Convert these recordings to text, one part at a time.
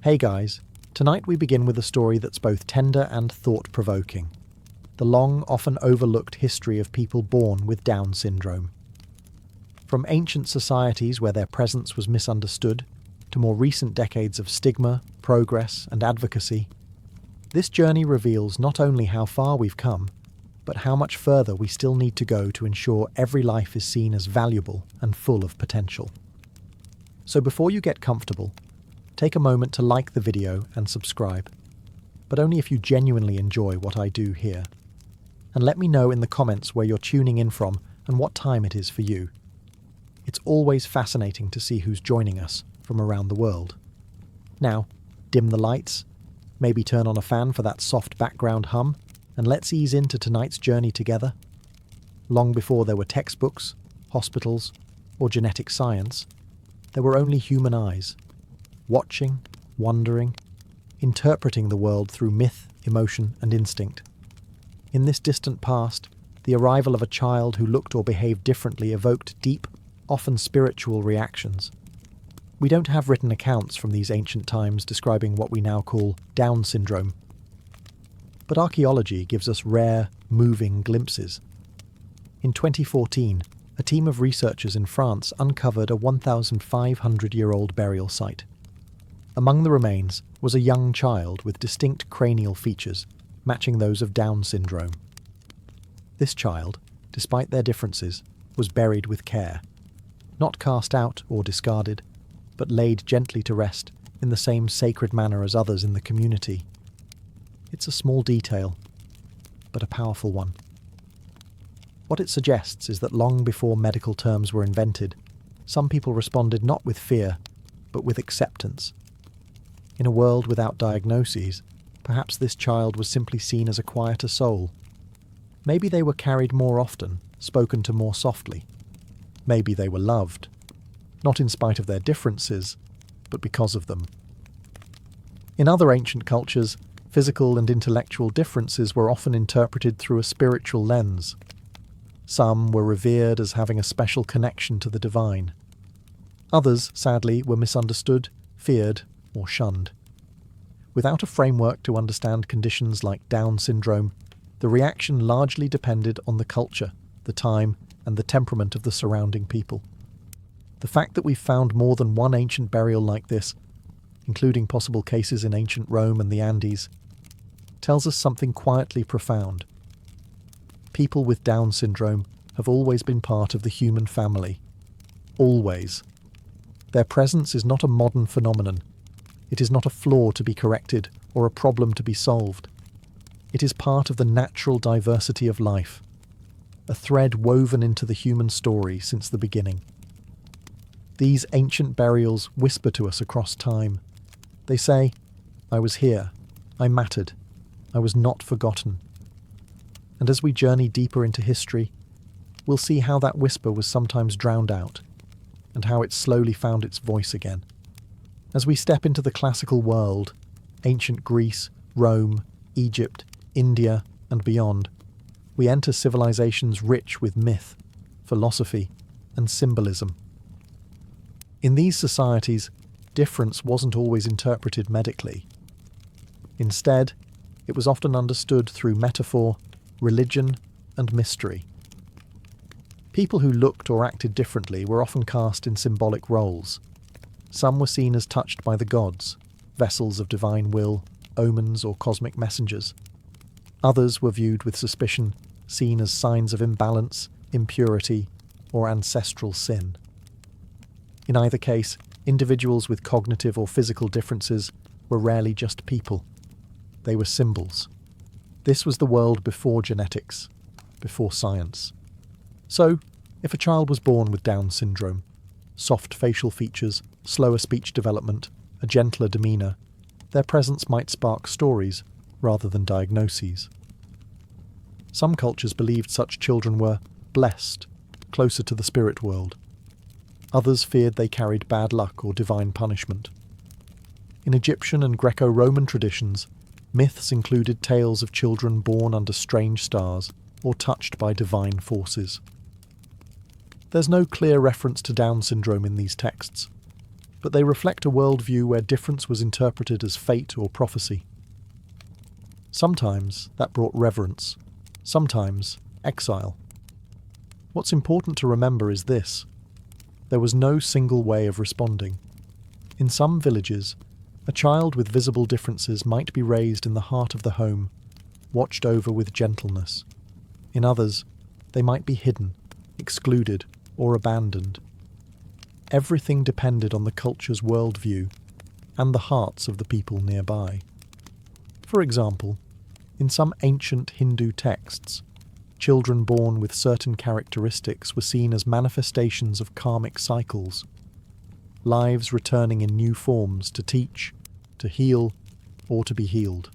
Hey guys, tonight we begin with a story that's both tender and thought-provoking. The long, often overlooked history of people born with Down syndrome. From ancient societies where their presence was misunderstood, to more recent decades of stigma, progress, and advocacy, this journey reveals not only how far we've come, but how much further we still need to go to ensure every life is seen as valuable and full of potential. So before you get comfortable, take a moment to like the video and subscribe, but only if you genuinely enjoy what I do here. And let me know in the comments where you're tuning in from and what time it is for you. It's always fascinating to see who's joining us from around the world. Now, dim the lights, maybe turn on a fan for that soft background hum, and let's ease into tonight's journey together. Long before there were textbooks, hospitals, or genetic science, there were only human eyes, watching, wondering, interpreting the world through myth, emotion, and instinct. In this distant past, the arrival of a child who looked or behaved differently evoked deep, often spiritual reactions. We don't have written accounts from these ancient times describing what we now call Down syndrome. But archaeology gives us rare, moving glimpses. In 2014, a team of researchers in France uncovered a 1,500-year-old burial site. Among the remains was a young child with distinct cranial features, matching those of Down syndrome. This child, despite their differences, was buried with care, not cast out or discarded, but laid gently to rest in the same sacred manner as others in the community. It's a small detail, but a powerful one. What it suggests is that long before medical terms were invented, some people responded not with fear, but with acceptance. In a world without diagnoses, perhaps this child was simply seen as a quieter soul. Maybe they were carried more often, spoken to more softly. Maybe they were loved, not in spite of their differences, but because of them. In other ancient cultures, physical and intellectual differences were often interpreted through a spiritual lens. Some were revered as having a special connection to the divine. Others, sadly, were misunderstood, feared, or shunned. Without a framework to understand conditions like Down syndrome, the reaction largely depended on the culture, the time, and the temperament of the surrounding people. The fact that we've found more than one ancient burial like this, including possible cases in ancient Rome and the Andes, tells us something quietly profound. People with Down syndrome have always been part of the human family. Always. Their presence is not a modern phenomenon. It is not a flaw to be corrected or a problem to be solved. It is part of the natural diversity of life, a thread woven into the human story since the beginning. These ancient burials whisper to us across time. They say, "I was here, I mattered, I was not forgotten." And as we journey deeper into history, we'll see how that whisper was sometimes drowned out, and how it slowly found its voice again. As we step into the classical world, ancient Greece, Rome, Egypt, India, and beyond, we enter civilizations rich with myth, philosophy, and symbolism. In these societies, difference wasn't always interpreted medically. Instead, it was often understood through metaphor, religion, and mystery. People who looked or acted differently were often cast in symbolic roles. Some were seen as touched by the gods, vessels of divine will, omens, or cosmic messengers. Others were viewed with suspicion, seen as signs of imbalance, impurity, or ancestral sin. In either case, individuals with cognitive or physical differences were rarely just people. They were symbols. This was the world before genetics, before science. So, if a child was born with Down syndrome, soft facial features, slower speech development, a gentler demeanour, their presence might spark stories rather than diagnoses. Some cultures believed such children were blessed, closer to the spirit world. Others feared they carried bad luck or divine punishment. In Egyptian and Greco-Roman traditions, myths included tales of children born under strange stars or touched by divine forces. There's no clear reference to Down syndrome in these texts. but they reflect a worldview where difference was interpreted as fate or prophecy. Sometimes that brought reverence, sometimes exile. What's important to remember is this: there was no single way of responding. In some villages, a child with visible differences might be raised in the heart of the home, watched over with gentleness. In others, they might be hidden, excluded, or abandoned. Everything depended on the culture's worldview and the hearts of the people nearby. For example, in some ancient Hindu texts, children born with certain characteristics were seen as manifestations of karmic cycles, lives returning in new forms to teach, to heal, or to be healed.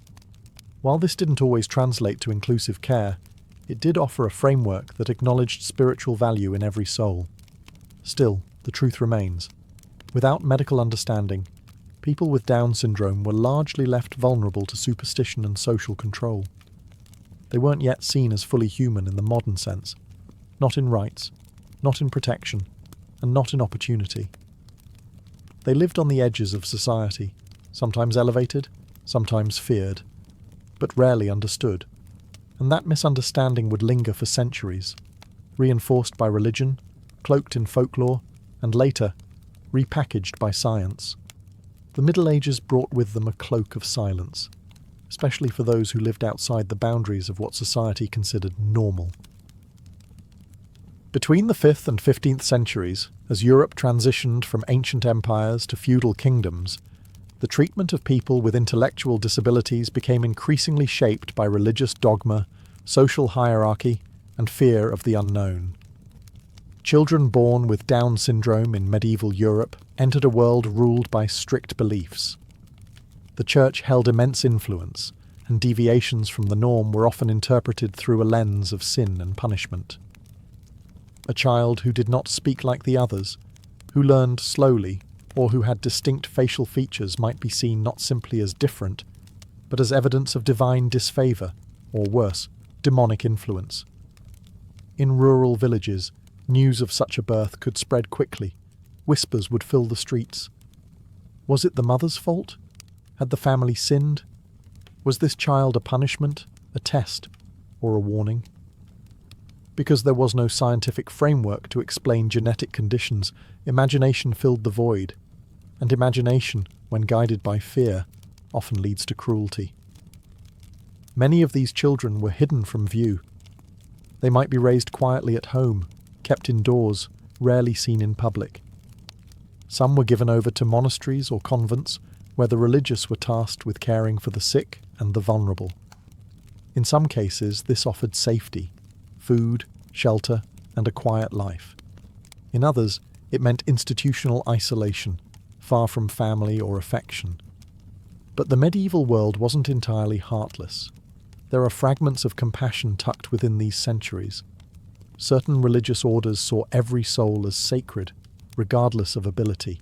While this didn't always translate to inclusive care, it did offer a framework that acknowledged spiritual value in every soul. Still, the truth remains. Without medical understanding, people with Down syndrome were largely left vulnerable to superstition and social control. They weren't yet seen as fully human in the modern sense, not in rights, not in protection, and not in opportunity. They lived on the edges of society, sometimes elevated, sometimes feared, but rarely understood. And that misunderstanding would linger for centuries, reinforced by religion, cloaked in folklore, and later, repackaged by science. The Middle Ages brought with them a cloak of silence, especially for those who lived outside the boundaries of what society considered normal. Between the 5th and 15th centuries, as Europe transitioned from ancient empires to feudal kingdoms, the treatment of people with intellectual disabilities became increasingly shaped by religious dogma, social hierarchy, and fear of the unknown. Children born with Down syndrome in medieval Europe entered a world ruled by strict beliefs. The Church held immense influence, and deviations from the norm were often interpreted through a lens of sin and punishment. A child who did not speak like the others, who learned slowly, or who had distinct facial features might be seen not simply as different, but as evidence of divine disfavour, or worse, demonic influence. In rural villages, news of such a birth could spread quickly. Whispers would fill the streets. Was it the mother's fault? Had the family sinned? Was this child a punishment, a test, or a warning? Because there was no scientific framework to explain genetic conditions, imagination filled the void. And imagination, when guided by fear, often leads to cruelty. Many of these children were hidden from view. They might be raised quietly at home, kept indoors, rarely seen in public. Some were given over to monasteries or convents, where the religious were tasked with caring for the sick and the vulnerable. In some cases, this offered safety, food, shelter, and a quiet life. In others, it meant institutional isolation, far from family or affection. But the medieval world wasn't entirely heartless. There are fragments of compassion tucked within these centuries. Certain religious orders saw every soul as sacred, regardless of ability.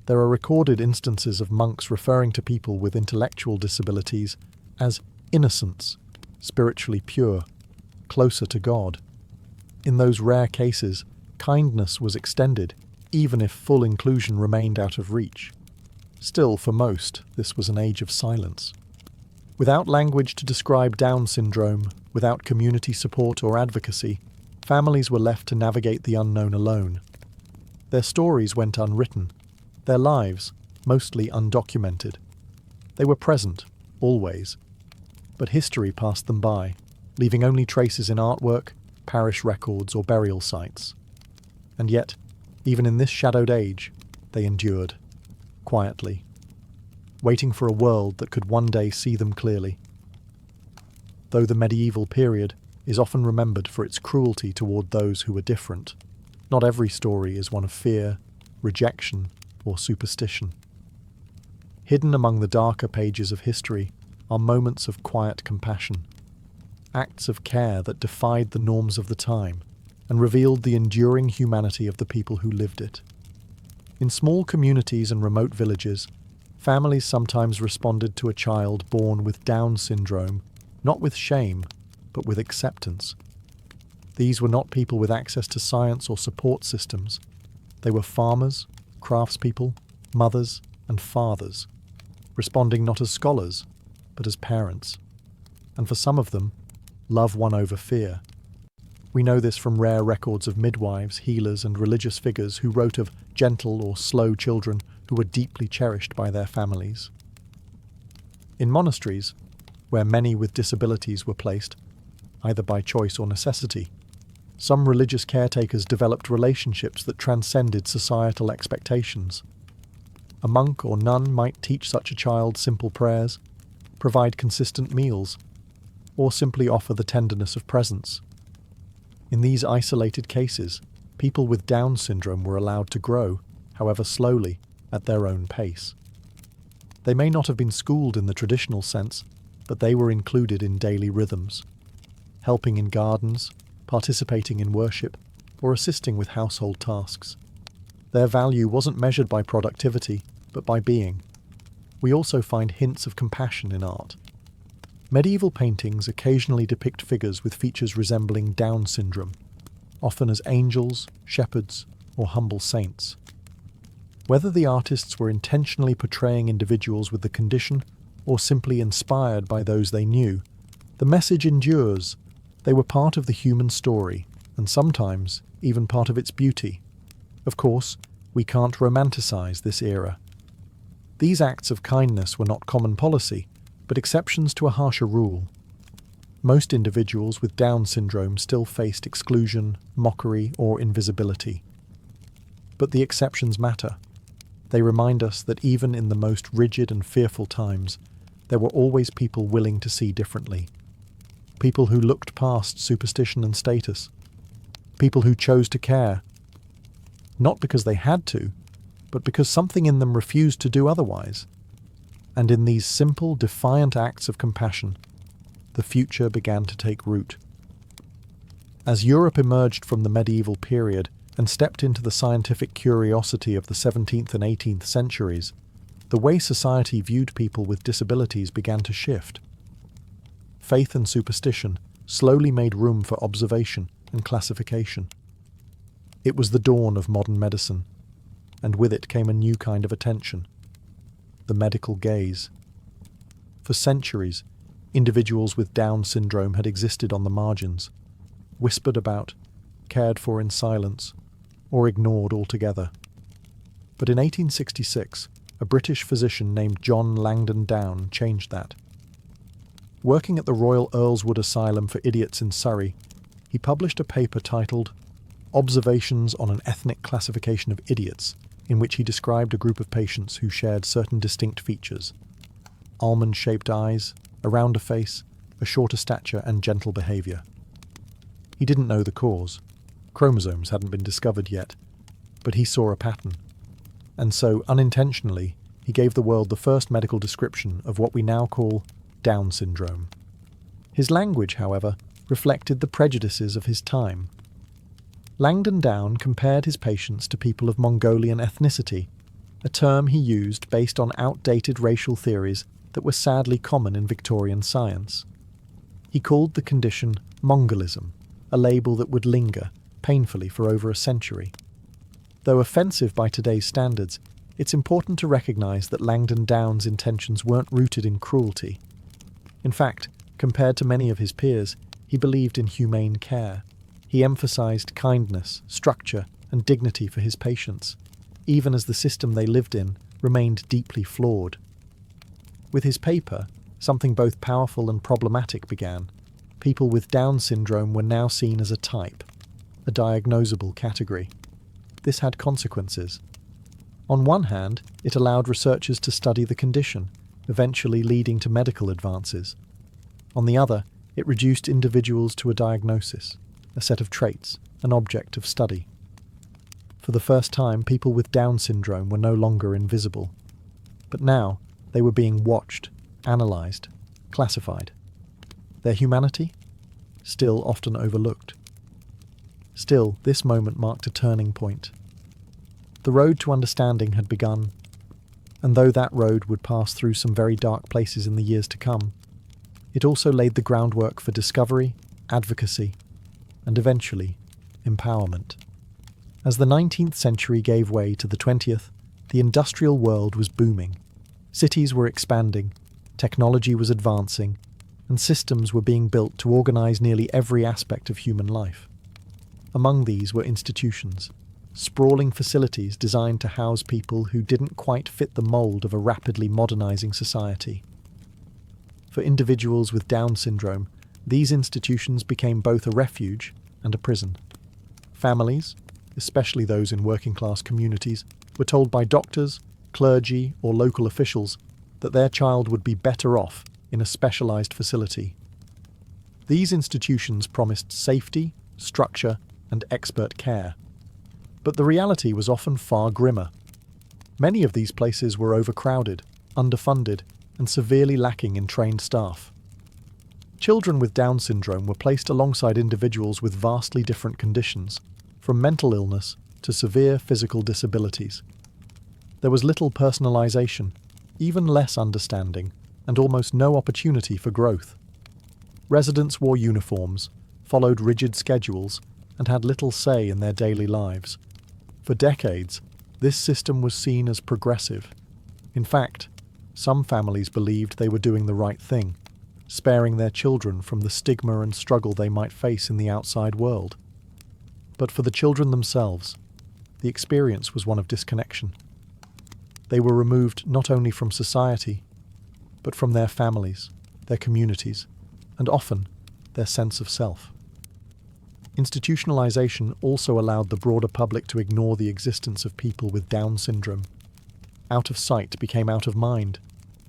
There are recorded instances of monks referring to people with intellectual disabilities as innocents, spiritually pure, closer to God. In those rare cases, kindness was extended, even if full inclusion remained out of reach. Still, for most, this was an age of silence. Without language to describe Down syndrome, without community support or advocacy, families were left to navigate the unknown alone. Their stories went unwritten, their lives mostly undocumented. They were present, always, but history passed them by, leaving only traces in artwork, parish records, or burial sites. And yet, even in this shadowed age, they endured, quietly, waiting for a world that could one day see them clearly. Though the medieval period is often remembered for its cruelty toward those who were different, not every story is one of fear, rejection, or superstition. Hidden among the darker pages of history are moments of quiet compassion, acts of care that defied the norms of the time and revealed the enduring humanity of the people who lived it. In small communities and remote villages, families sometimes responded to a child born with Down syndrome, not with shame, but with acceptance. These were not people with access to science or support systems. They were farmers, craftspeople, mothers, and fathers, responding not as scholars, but as parents. And for some of them, love won over fear. We know this from rare records of midwives, healers, and religious figures who wrote of gentle or slow children who were deeply cherished by their families. In monasteries, where many with disabilities were placed, either by choice or necessity, some religious caretakers developed relationships that transcended societal expectations. A monk or nun might teach such a child simple prayers, provide consistent meals, or simply offer the tenderness of presence. In these isolated cases, people with Down syndrome were allowed to grow, however slowly, at their own pace. They may not have been schooled in the traditional sense, but they were included in daily rhythms, helping in gardens, participating in worship, or assisting with household tasks. Their value wasn't measured by productivity, but by being. We also find hints of compassion in art. Medieval paintings occasionally depict figures with features resembling Down syndrome, often as angels, shepherds, or humble saints. Whether the artists were intentionally portraying individuals with the condition or simply inspired by those they knew, the message endures. They were part of the human story, and sometimes even part of its beauty. Of course, we can't romanticize this era. These acts of kindness were not common policy, but exceptions to a harsher rule. Most individuals with Down syndrome still faced exclusion, mockery, or invisibility. But the exceptions matter. They remind us that even in the most rigid and fearful times, there were always people willing to see differently. People who looked past superstition and status. People who chose to care. Not because they had to, but because something in them refused to do otherwise. And in these simple, defiant acts of compassion, the future began to take root. As Europe emerged from the medieval period and stepped into the scientific curiosity of the 17th and 18th centuries, the way society viewed people with disabilities began to shift. Faith and superstition slowly made room for observation and classification. It was the dawn of modern medicine, and with it came a new kind of attention: the medical gaze. For centuries, individuals with Down syndrome had existed on the margins, whispered about, cared for in silence, or ignored altogether. But in 1866, a British physician named John Langdon Down changed that. Working at the Royal Earlswood Asylum for Idiots in Surrey, he published a paper titled Observations on an Ethnic Classification of Idiots, in which he described a group of patients who shared certain distinct features: almond-shaped eyes, a rounder face, a shorter stature, and gentle behaviour. He didn't know the cause. Chromosomes hadn't been discovered yet, but he saw a pattern. And so, unintentionally, he gave the world the first medical description of what we now call Down syndrome. His language, however, reflected the prejudices of his time. Langdon Down compared his patients to people of Mongolian ethnicity, a term he used based on outdated racial theories that were sadly common in Victorian science. He called the condition Mongolism, a label that would linger, painfully, for over a century. Though offensive by today's standards, it's important to recognise that Langdon Down's intentions weren't rooted in cruelty. In fact, compared to many of his peers, he believed in humane care. He emphasised kindness, structure, and dignity for his patients, even as the system they lived in remained deeply flawed. With his paper, something both powerful and problematic began. People with Down syndrome were now seen as a type, a diagnosable category. This had consequences. On one hand, it allowed researchers to study the condition, eventually leading to medical advances. On the other, it reduced individuals to a diagnosis, a set of traits, an object of study. For the first time, people with Down syndrome were no longer invisible. But now, they were being watched, analysed, classified. Their humanity? Still often overlooked. Still, this moment marked a turning point. The road to understanding had begun, and though that road would pass through some very dark places in the years to come, it also laid the groundwork for discovery, advocacy, and eventually, empowerment. As the 19th century gave way to the 20th, The industrial world was booming. Cities were expanding, technology was advancing, and systems were being built to organize nearly every aspect of human life. Among these were institutions, sprawling facilities designed to house people who didn't quite fit the mold of a rapidly modernizing society. For individuals with Down syndrome, these institutions became both a refuge and a prison. Families, especially those in working-class communities, were told by doctors, clergy, or local officials that their child would be better off in a specialized facility. These institutions promised safety, structure, and expert care. But the reality was often far grimmer. Many of these places were overcrowded, underfunded, and severely lacking in trained staff. Children with Down syndrome were placed alongside individuals with vastly different conditions, from mental illness to severe physical disabilities. There was little personalization, even less understanding, and almost no opportunity for growth. Residents wore uniforms, followed rigid schedules, and had little say in their daily lives. For decades, this system was seen as progressive. In fact, some families believed they were doing the right thing, sparing their children from the stigma and struggle they might face in the outside world. But for the children themselves, the experience was one of disconnection. They were removed not only from society, but from their families, their communities, and often their sense of self. Institutionalization also allowed the broader public to ignore the existence of people with Down syndrome. Out of sight became out of mind.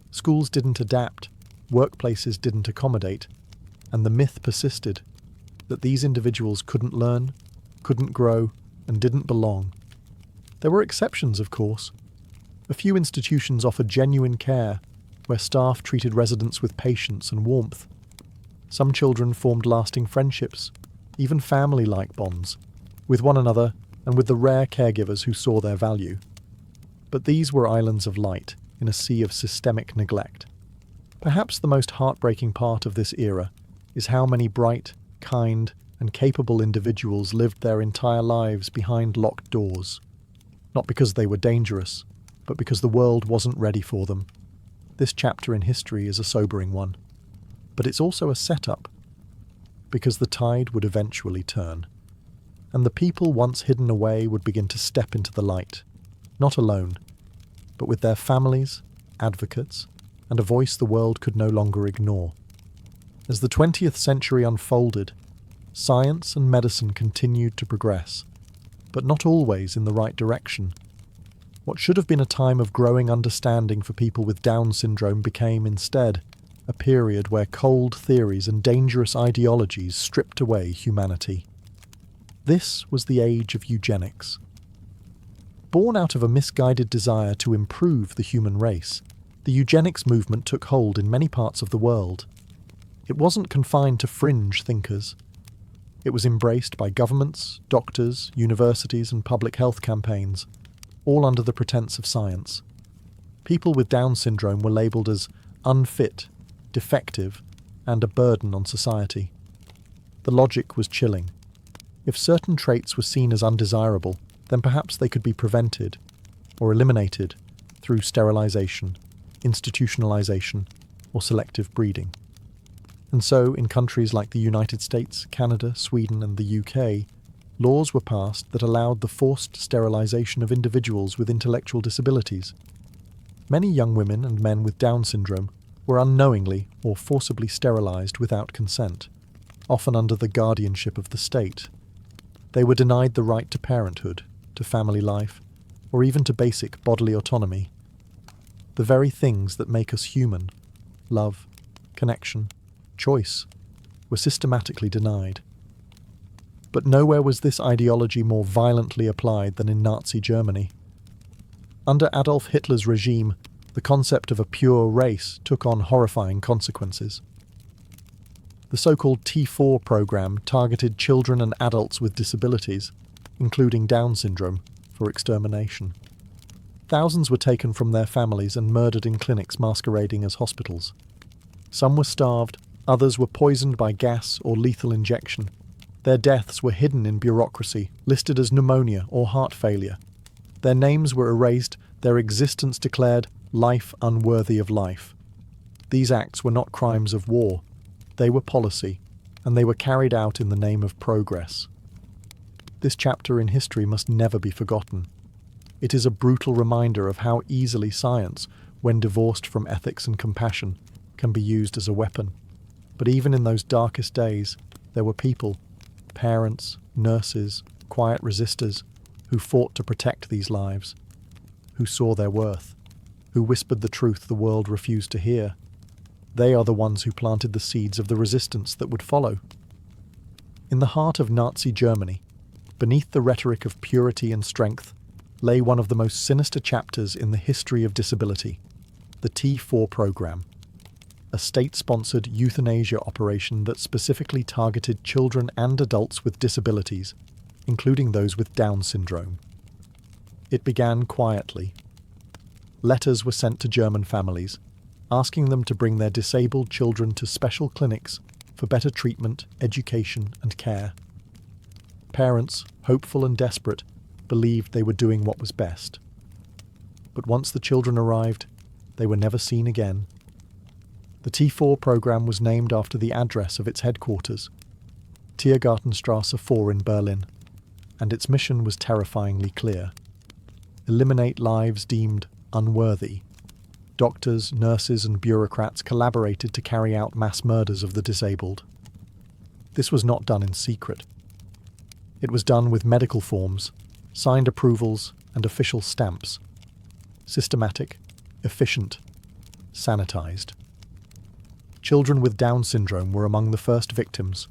Schools didn't adapt, workplaces didn't accommodate, and the myth persisted that these individuals couldn't learn, couldn't grow, and didn't belong. There were exceptions, of course. A few institutions offered genuine care, where staff treated residents with patience and warmth. Some children formed lasting friendships, even family-like bonds, with one another and with the rare caregivers who saw their value. But these were islands of light in a sea of systemic neglect. Perhaps the most heartbreaking part of this era is how many bright, kind, and capable individuals lived their entire lives behind locked doors. Not because they were dangerous, but because the world wasn't ready for them. This chapter in history is a sobering one, but it's also a setup, because the tide would eventually turn, and the people once hidden away would begin to step into the light, not alone, but with their families, advocates, and a voice the world could no longer ignore. As the 20th century unfolded, science and medicine continued to progress, but not always in the right direction. What should have been a time of growing understanding for people with Down syndrome became, instead, a period where cold theories and dangerous ideologies stripped away humanity. This was the age of eugenics. Born out of a misguided desire to improve the human race, the eugenics movement took hold in many parts of the world. It wasn't confined to fringe thinkers. It was embraced by governments, doctors, universities, and public health campaigns, all under the pretense of science. People with Down syndrome were labelled as unfit, defective, and a burden on society. The logic was chilling. If certain traits were seen as undesirable, then perhaps they could be prevented or eliminated through sterilization, institutionalization, or selective breeding. And so, in countries like the United States, Canada, Sweden, and the UK, laws were passed that allowed the forced sterilization of individuals with intellectual disabilities. Many young women and men with Down syndrome were unknowingly or forcibly sterilized without consent, often under the guardianship of the state. They were denied the right to parenthood, to family life, or even to basic bodily autonomy. The very things that make us human, love, connection, choice, were systematically denied. But nowhere was this ideology more violently applied than in Nazi Germany. Under Adolf Hitler's regime, the concept of a pure race took on horrifying consequences. The so-called T4 program targeted children and adults with disabilities, including Down syndrome, for extermination. Thousands were taken from their families and murdered in clinics masquerading as hospitals. Some were starved, others were poisoned by gas or lethal injection. Their deaths were hidden in bureaucracy, listed as pneumonia or heart failure. Their names were erased their existence declared life unworthy of life. These acts were not crimes of war, they were policy, and they were carried out in the name of progress. This chapter in history must never be forgotten. It is a brutal reminder of how easily science, when divorced from ethics and compassion, can be used as a weapon. But even in those darkest days, there were people, parents, nurses, quiet resistors, who fought to protect these lives, who saw their worth, who whispered the truth the world refused to hear. They are the ones who planted the seeds of the resistance that would follow. In the heart of Nazi Germany, beneath the rhetoric of purity and strength, lay one of the most sinister chapters in the history of disability, the T4 program, a state-sponsored euthanasia operation that specifically targeted children and adults with disabilities, including those with Down syndrome. It began quietly. Letters were sent to German families, asking them to bring their disabled children to special clinics for better treatment, education, and care. Parents, hopeful and desperate, believed they were doing what was best. But once the children arrived, they were never seen again. The T4 program was named after the address of its headquarters, Tiergartenstrasse 4 in Berlin, and its mission was terrifyingly clear: eliminate lives deemed unworthy. Doctors, nurses, and bureaucrats collaborated to carry out mass murders of the disabled. This was not done in secret. It was done with medical forms, signed approvals, and official stamps. Systematic, efficient, sanitized. Children with Down syndrome were among the first victims.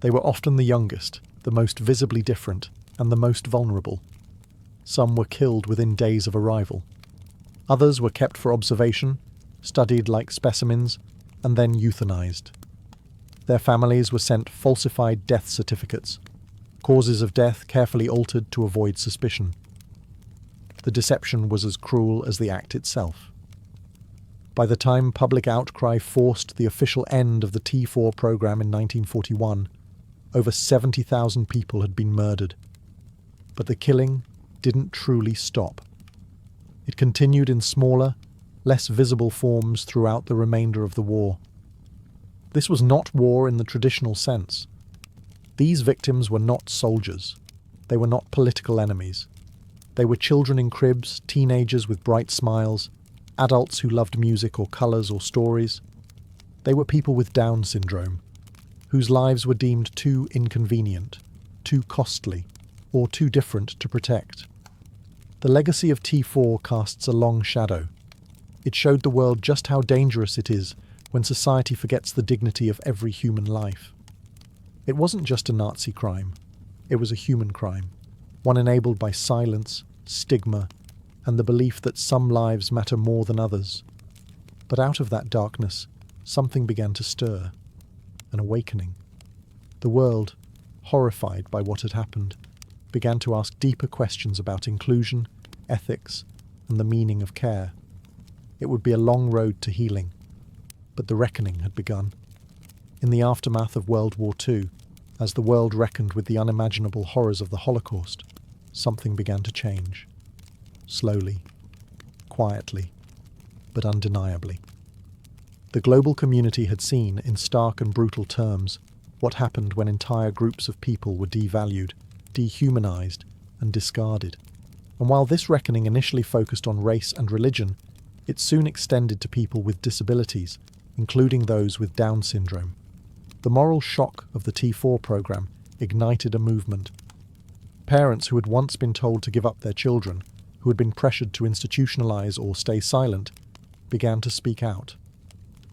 They were often the youngest, the most visibly different, and the most vulnerable. Some were killed within days of arrival. Others were kept for observation, studied like specimens, and then euthanized. Their families were sent falsified death certificates, causes of death carefully altered to avoid suspicion. The deception was as cruel as the act itself. By the time public outcry forced the official end of the T4 program in 1941, over 70,000 people had been murdered. But the killing didn't truly stop. It continued in smaller, less visible forms throughout the remainder of the war. This was not war in the traditional sense. These victims were not soldiers. They were not political enemies. They were children in cribs, teenagers with bright smiles, adults who loved music or colours or stories. They were people with Down syndrome, whose lives were deemed too inconvenient, too costly, or too different to protect. The legacy of T4 casts a long shadow. It showed the world just how dangerous it is when society forgets the dignity of every human life. It wasn't just a Nazi crime. It was a human crime, one enabled by silence, stigma, and the belief that some lives matter more than others. But out of that darkness, something began to stir, an awakening. The world, horrified by what had happened, began to ask deeper questions about inclusion, ethics, and the meaning of care. It would be a long road to healing, but the reckoning had begun. In the aftermath of World War II, as the world reckoned with the unimaginable horrors of the Holocaust, something began to change. Slowly, quietly, but undeniably. The global community had seen, in stark and brutal terms, what happened when entire groups of people were devalued, dehumanized, and discarded. And while this reckoning initially focused on race and religion, it soon extended to people with disabilities, including those with Down syndrome. The moral shock of the T4 program ignited a movement. Parents who had once been told to give up their children, who had been pressured to institutionalize or stay silent, began to speak out.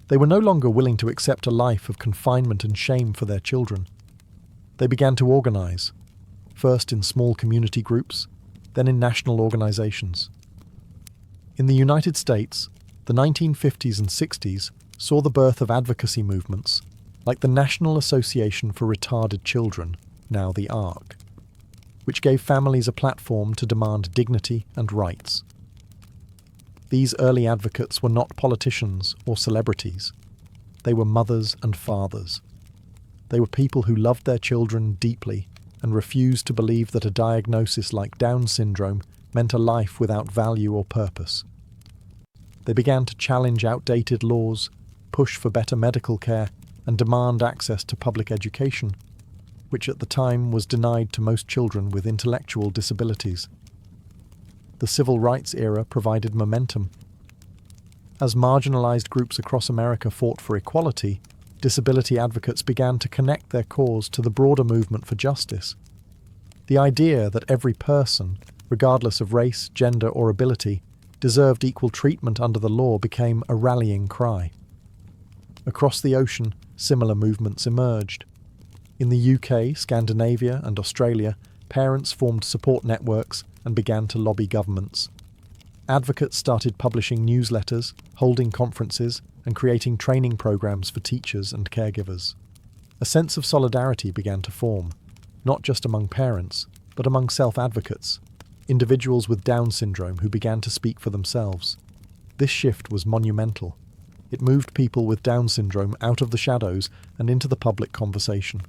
They were no longer willing to accept a life of confinement and shame for their children. They began to organize, first in small community groups, then in national organizations. In the United States, the 1950s and 60s saw the birth of advocacy movements, like the National Association for Retarded Children, now the ARC, which gave families a platform to demand dignity and rights. These early advocates were not politicians or celebrities. They were mothers and fathers. They were people who loved their children deeply and refused to believe that a diagnosis like Down syndrome meant a life without value or purpose. They began to challenge outdated laws, push for better medical care, and demand access to public education, which at the time was denied to most children with intellectual disabilities. The civil rights era provided momentum. As marginalized groups across America fought for equality, disability advocates began to connect their cause to the broader movement for justice. The idea that every person, regardless of race, gender, or ability, deserved equal treatment under the law became a rallying cry. Across the ocean, similar movements emerged. In the UK, Scandinavia, and Australia, parents formed support networks and began to lobby governments. Advocates started publishing newsletters, holding conferences, and creating training programs for teachers and caregivers. A sense of solidarity began to form, not just among parents, but among self-advocates, individuals with Down syndrome who began to speak for themselves. This shift was monumental. It moved people with Down syndrome out of the shadows and into the public conversation.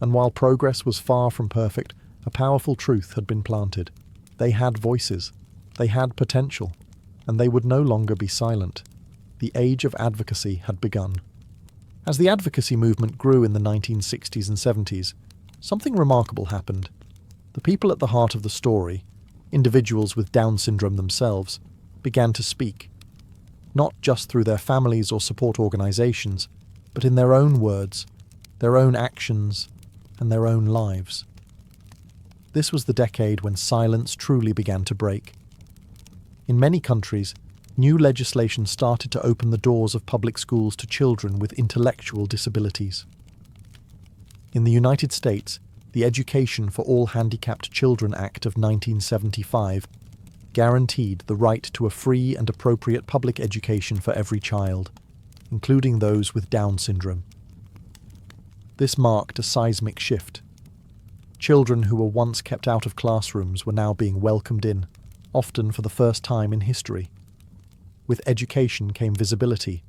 And while progress was far from perfect, a powerful truth had been planted. They had voices, they had potential, and they would no longer be silent. The age of advocacy had begun. As the advocacy movement grew in the 1960s and 70s, something remarkable happened. The people at the heart of the story, individuals with Down syndrome themselves, began to speak, not just through their families or support organizations, but in their own words, their own actions, and their own lives. This was the decade when silence truly began to break. In many countries, new legislation started to open the doors of public schools to children with intellectual disabilities. In the United States, the Education for All Handicapped Children Act of 1975 guaranteed the right to a free and appropriate public education for every child, including those with Down syndrome. This marked a seismic shift. Children who were once kept out of classrooms were now being welcomed in, often for the first time in history. With education came visibility.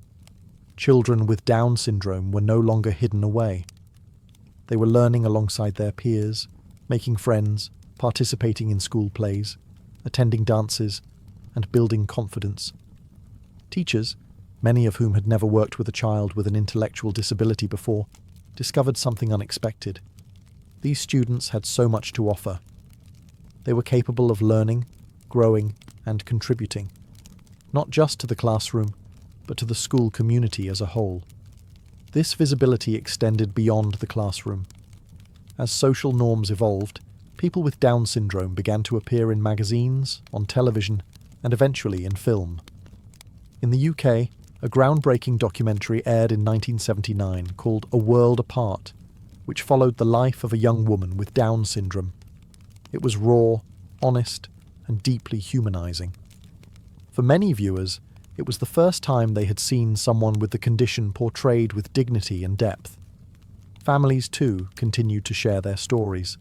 Children with Down syndrome were no longer hidden away. They were learning alongside their peers, making friends, participating in school plays, attending dances, and building confidence. Teachers, many of whom had never worked with a child with an intellectual disability before, discovered something unexpected. These students had so much to offer. They were capable of learning, growing, and contributing, not just to the classroom, but to the school community as a whole. This visibility extended beyond the classroom. As social norms evolved, people with Down syndrome began to appear in magazines, on television, and eventually in film. In the UK, a groundbreaking documentary aired in 1979 called A World Apart, which followed the life of a young woman with Down syndrome. It was raw, honest, and deeply humanizing. For many viewers, it was the first time they had seen someone with the condition portrayed with dignity and depth. Families, too, continued to share their stories.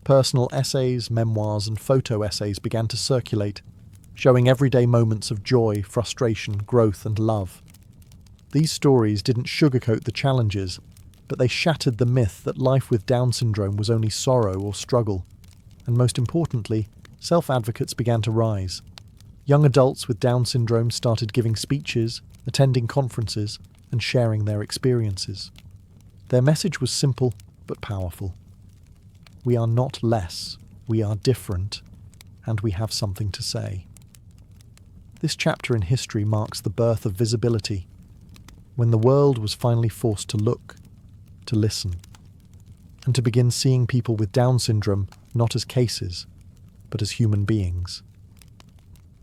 Personal essays, memoirs, and photo essays began to circulate, showing everyday moments of joy, frustration, growth, and love. These stories didn't sugarcoat the challenges, but they shattered the myth that life with Down syndrome was only sorrow or struggle. And most importantly, self-advocates began to rise. Young adults with Down syndrome started giving speeches, attending conferences, and sharing their experiences. Their message was simple but powerful. We are not less, we are different, and we have something to say. This chapter in history marks the birth of visibility, when the world was finally forced to look, to listen, and to begin seeing people with Down syndrome not as cases, but as human beings.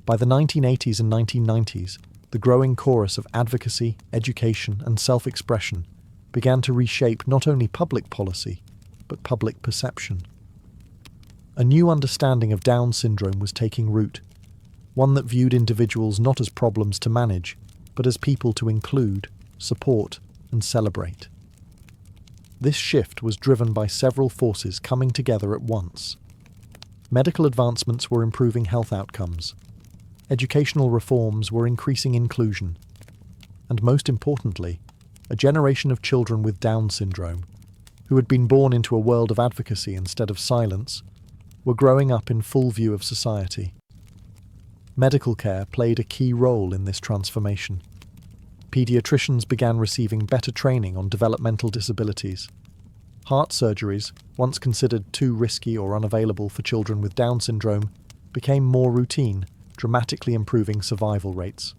By the 1980s and 1990s, the growing chorus of advocacy, education, and self-expression began to reshape not only public policy, but public perception. A new understanding of Down syndrome was taking root, one that viewed individuals not as problems to manage, but as people to include, support, and celebrate. This shift was driven by several forces coming together at once. Medical advancements were improving health outcomes. Educational reforms were increasing inclusion. And most importantly, a generation of children with Down syndrome, who had been born into a world of advocacy instead of silence, were growing up in full view of society. Medical care played a key role in this transformation. Pediatricians began receiving better training on developmental disabilities. Heart surgeries, once considered too risky or unavailable for children with Down syndrome, became more routine, dramatically improving survival rates.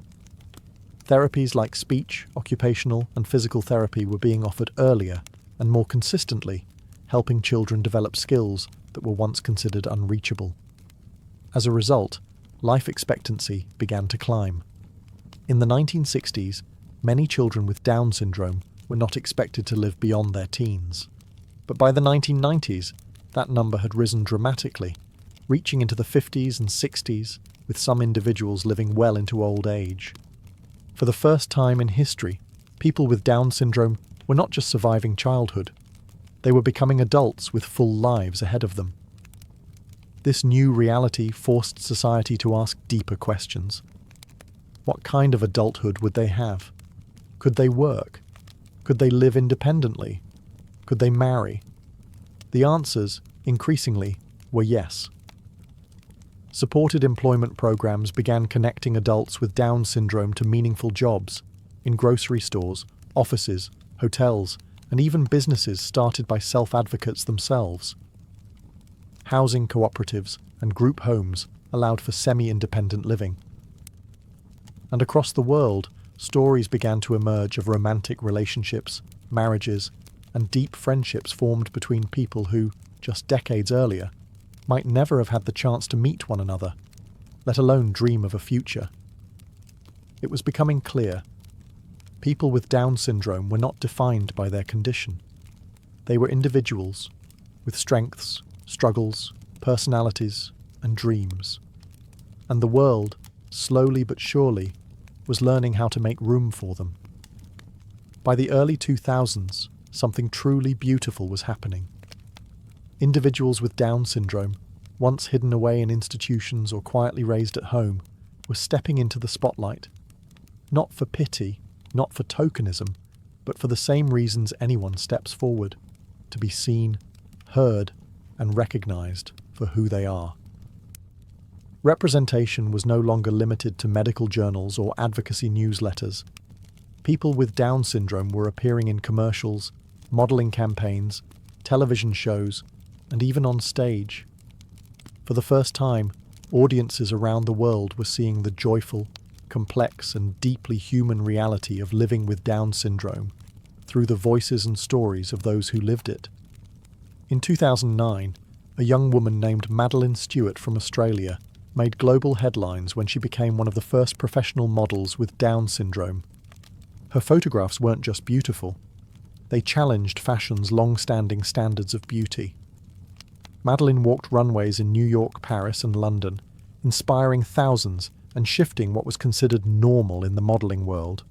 Therapies like speech, occupational, and physical therapy were being offered earlier and more consistently, helping children develop skills that were once considered unreachable. As a result, life expectancy began to climb. In the 1960s, many children with Down syndrome were not expected to live beyond their teens. But by the 1990s, that number had risen dramatically, reaching into the 50s and 60s, with some individuals living well into old age. For the first time in history, people with Down syndrome were not just surviving childhood, they were becoming adults with full lives ahead of them. This new reality forced society to ask deeper questions. What kind of adulthood would they have? Could they work? Could they live independently? Could they marry? The answers, increasingly, were yes. Supported employment programs began connecting adults with Down syndrome to meaningful jobs in grocery stores, offices, hotels, and even businesses started by self-advocates themselves. Housing cooperatives and group homes allowed for semi-independent living. And across the world, stories began to emerge of romantic relationships, marriages, and deep friendships formed between people who, just decades earlier, might never have had the chance to meet one another, let alone dream of a future. It was becoming clear. People with Down syndrome were not defined by their condition. They were individuals, with strengths, struggles, personalities, and dreams. And the world, slowly but surely, was learning how to make room for them. By the early 2000s, something truly beautiful was happening. Individuals with Down syndrome, once hidden away in institutions or quietly raised at home, were stepping into the spotlight. Not for pity, not for tokenism, but for the same reasons anyone steps forward, to be seen, heard, and recognized for who they are. Representation was no longer limited to medical journals or advocacy newsletters. People with Down syndrome were appearing in commercials, modeling campaigns, television shows, and even on stage. For the first time, audiences around the world were seeing the joyful, complex, and deeply human reality of living with Down syndrome through the voices and stories of those who lived it. In 2009, a young woman named Madeline Stewart from Australia made global headlines when she became one of the first professional models with Down syndrome. Her photographs weren't just beautiful, they challenged fashion's long-standing standards of beauty. Madeline walked runways in New York, Paris, and London, inspiring thousands and shifting what was considered normal in the modelling world.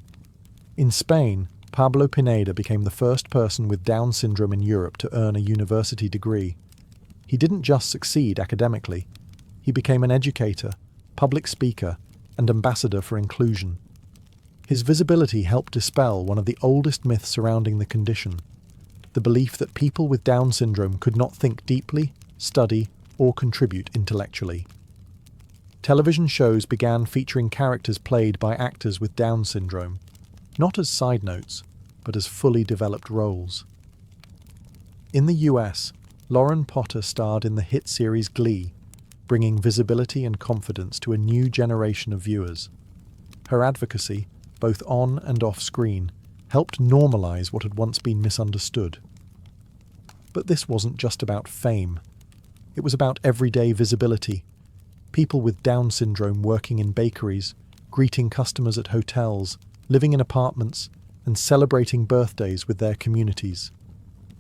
In Spain, Pablo Pineda became the first person with Down syndrome in Europe to earn a university degree. He didn't just succeed academically, he became an educator, public speaker, and ambassador for inclusion. His visibility helped dispel one of the oldest myths surrounding the condition, the belief that people with Down syndrome could not think deeply, study, or contribute intellectually. Television shows began featuring characters played by actors with Down syndrome, not as side notes, but as fully developed roles. In the US, Lauren Potter starred in the hit series Glee, bringing visibility and confidence to a new generation of viewers. Her advocacy, both on and off screen, helped normalize what had once been misunderstood. But this wasn't just about fame. It was about everyday visibility. People with Down syndrome working in bakeries, greeting customers at hotels, living in apartments, and celebrating birthdays with their communities.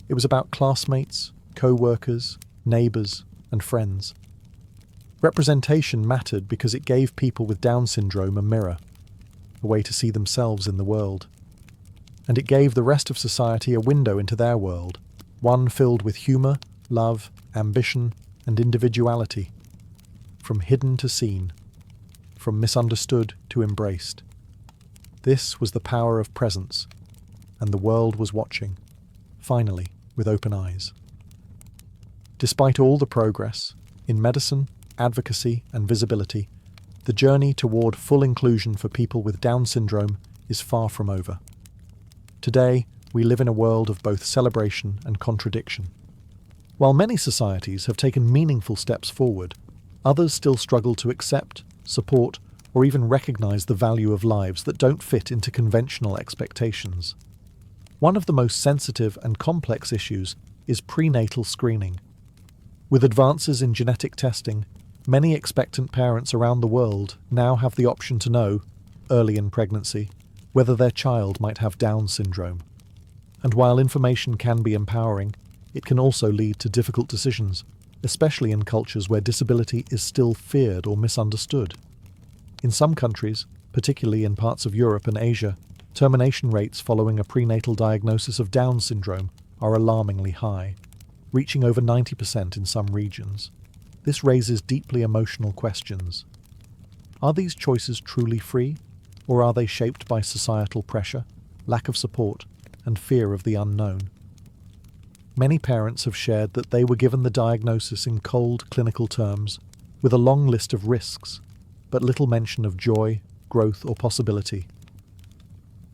It was about classmates, co-workers, neighbours, and friends. Representation mattered because it gave people with Down syndrome a mirror, a way to see themselves in the world. And it gave the rest of society a window into their world, one filled with humour, love, ambition, and individuality. From hidden to seen, from misunderstood to embraced. This was the power of presence, and the world was watching, finally, with open eyes. Despite all the progress, In medicine, advocacy, and visibility, the journey toward full inclusion for people with Down syndrome is far from over. Today, we live in a world of both celebration and contradiction. While many societies have taken meaningful steps forward, others still struggle to accept, support, or even recognize the value of lives that don't fit into conventional expectations. One of the most sensitive and complex issues is prenatal screening. With advances in genetic testing, many expectant parents around the world now have the option to know, early in pregnancy, whether their child might have Down syndrome. And while information can be empowering, it can also lead to difficult decisions, especially in cultures where disability is still feared or misunderstood. In some countries, particularly in parts of Europe and Asia, termination rates following a prenatal diagnosis of Down syndrome are alarmingly high, reaching over 90% in some regions. This raises deeply emotional questions. Are these choices truly free, or are they shaped by societal pressure, lack of support, and fear of the unknown? Many parents have shared that they were given the diagnosis in cold clinical terms, with a long list of risks, but little mention of joy, growth, or possibility.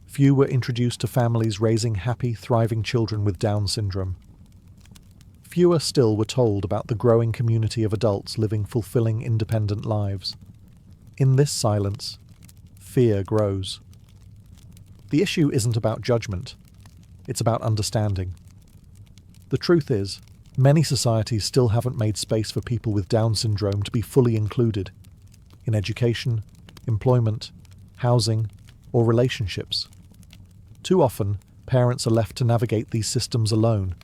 Few were introduced to families raising happy, thriving children with Down syndrome. Fewer still were told about the growing community of adults living fulfilling, independent lives. In this silence, fear grows. The issue isn't about judgment, it's about understanding. The truth is, many societies still haven't made space for people with Down syndrome to be fully included in education, employment, housing, or relationships. Too often, parents are left to navigate these systems alone,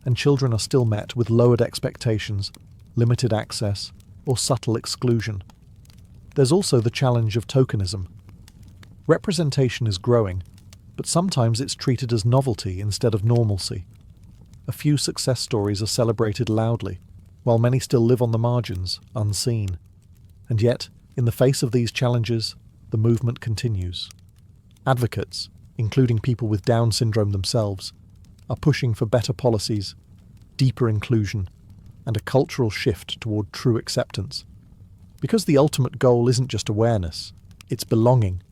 and children are still met with lowered expectations, limited access, or subtle exclusion. There's also the challenge of tokenism. Representation is growing, but sometimes it's treated as novelty instead of normalcy. A few success stories are celebrated loudly, while many still live on the margins, unseen. And yet, in the face of these challenges, the movement continues. Advocates, including people with Down syndrome themselves, are pushing for better policies, deeper inclusion, and a cultural shift toward true acceptance. Because the ultimate goal isn't just awareness, it's belonging.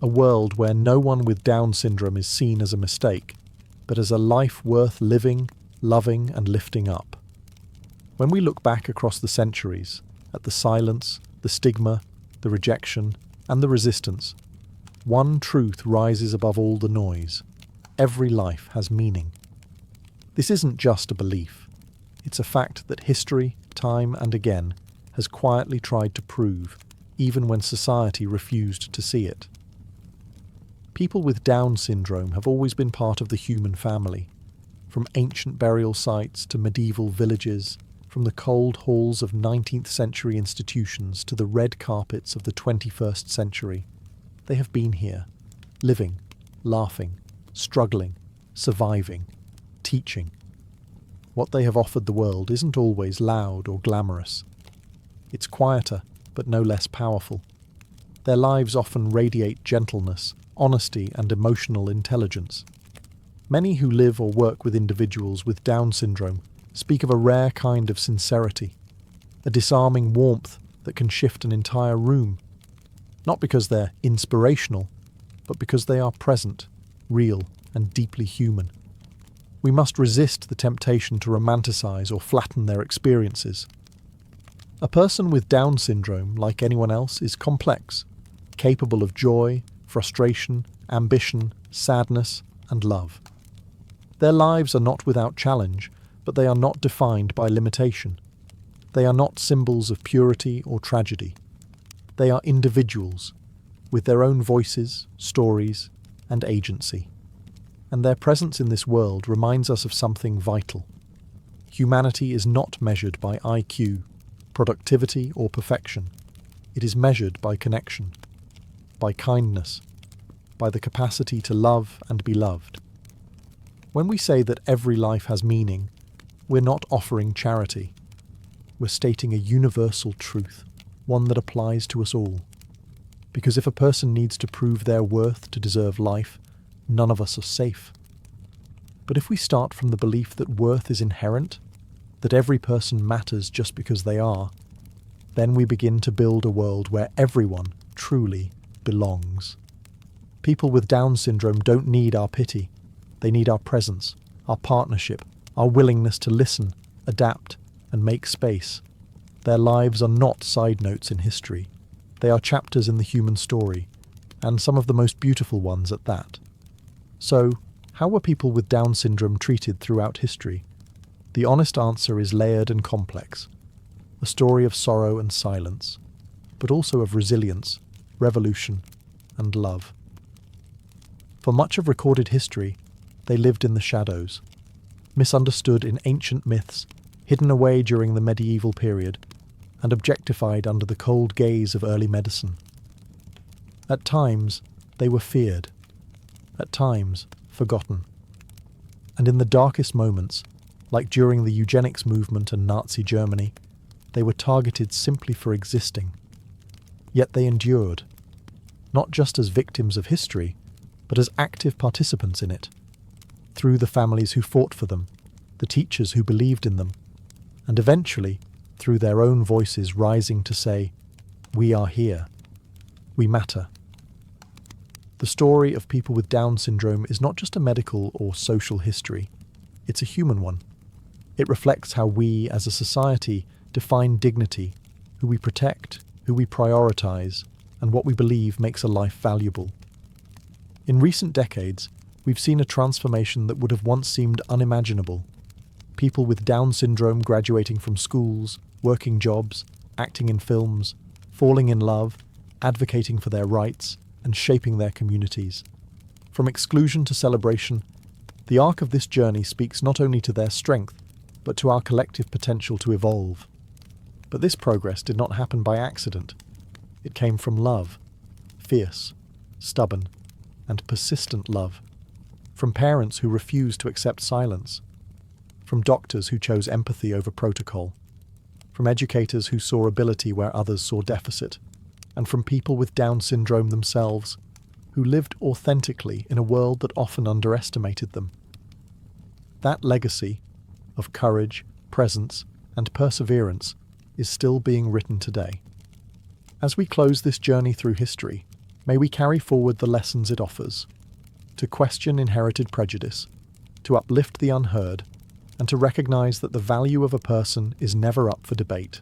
A world where no one with Down syndrome is seen as a mistake, but as a life worth living, loving, and lifting up. When we look back across the centuries, at the silence, the stigma, the rejection, and the resistance, one truth rises above all the noise. Every life has meaning. This isn't just a belief. It's a fact that history, time and again, has quietly tried to prove, even when society refused to see it. People with Down syndrome have always been part of the human family, from ancient burial sites to medieval villages, from the cold halls of 19th century institutions to the red carpets of the 21st century. They have been here, living, laughing, struggling, surviving, teaching. What they have offered the world isn't always loud or glamorous. It's quieter, but no less powerful. Their lives often radiate gentleness, honesty, and emotional intelligence. Many who live or work with individuals with Down syndrome speak of a rare kind of sincerity, a disarming warmth that can shift an entire room. Not because they're inspirational, but because they are present, real, and deeply human. We must resist the temptation to romanticize or flatten their experiences. A person with Down syndrome, like anyone else, is complex, capable of joy, frustration, ambition, sadness, and love. Their lives are not without challenge, but they are not defined by limitation. They are not symbols of purity or tragedy. They are individuals, with their own voices, stories, and agency. And their presence in this world reminds us of something vital. Humanity is not measured by IQ, productivity, or perfection. It is measured by connection, by kindness, by the capacity to love and be loved. When we say that every life has meaning, we're not offering charity. We're stating a universal truth, one that applies to us all. Because if a person needs to prove their worth to deserve life, none of us are safe. But if we start from the belief that worth is inherent, that every person matters just because they are, then we begin to build a world where everyone truly belongs. People with Down syndrome don't need our pity. They need our presence, our partnership, our willingness to listen, adapt, and make space. Their lives are not side notes in history. They are chapters in the human story, and some of the most beautiful ones at that. So, how were people with Down syndrome treated throughout history? The honest answer is layered and complex. A story of sorrow and silence, but also of resilience, revolution, and love. For much of recorded history, they lived in the shadows, misunderstood in ancient myths, hidden away during the medieval period, and objectified under the cold gaze of early medicine. At times, they were feared. At times, forgotten. And in the darkest moments, like during the Eugenics movement and Nazi Germany, they were targeted simply for existing. Yet they endured, not just as victims of history, but as active participants in it, through the families who fought for them, the teachers who believed in them, and eventually through their own voices rising to say, "We are here. We matter." The story of people with Down syndrome is not just a medical or social history, it's a human one. It reflects how we, as a society, define dignity, who we protect, who we prioritize, and what we believe makes a life valuable. In recent decades, we've seen a transformation that would have once seemed unimaginable. People with Down syndrome graduating from schools, working jobs, acting in films, falling in love, advocating for their rights, and shaping their communities. From exclusion to celebration, the arc of this journey speaks not only to their strength, but to our collective potential to evolve. But this progress did not happen by accident. It came from love, fierce, stubborn, and persistent love. From parents who refused to accept silence. From doctors who chose empathy over protocol. From educators who saw ability where others saw deficit. And from people with Down syndrome themselves, who lived authentically in a world that often underestimated them. That legacy of courage, presence, and perseverance is still being written today. As we close this journey through history, may we carry forward the lessons it offers, to question inherited prejudice, to uplift the unheard, and to recognize that the value of a person is never up for debate.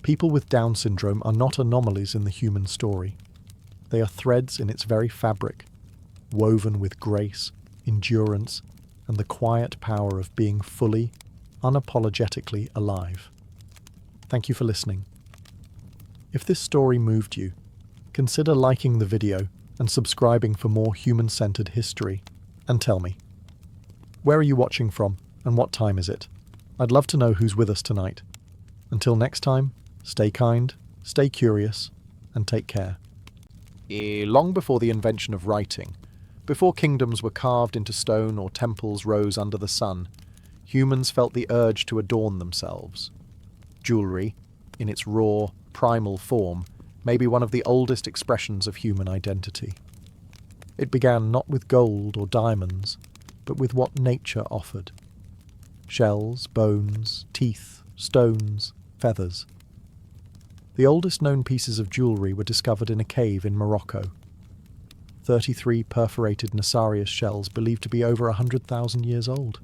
People with Down syndrome are not anomalies in the human story. They are threads in its very fabric, woven with grace, endurance, and the quiet power of being fully, unapologetically alive. Thank you for listening. If this story moved you, consider liking the video and subscribing for more human-centered history. And tell me, where are you watching from and what time is it? I'd love to know who's with us tonight. Until next time, stay kind, stay curious, and take care. Long before the invention of writing, before kingdoms were carved into stone or temples rose under the sun, humans felt the urge to adorn themselves. Jewelry, in its raw, primal form, may be one of the oldest expressions of human identity. It began not with gold or diamonds, but with what nature offered. Shells, bones, teeth, stones, feathers. The oldest known pieces of jewelry were discovered in a cave in Morocco. 33 perforated Nassarius shells believed to be over 100,000 years old.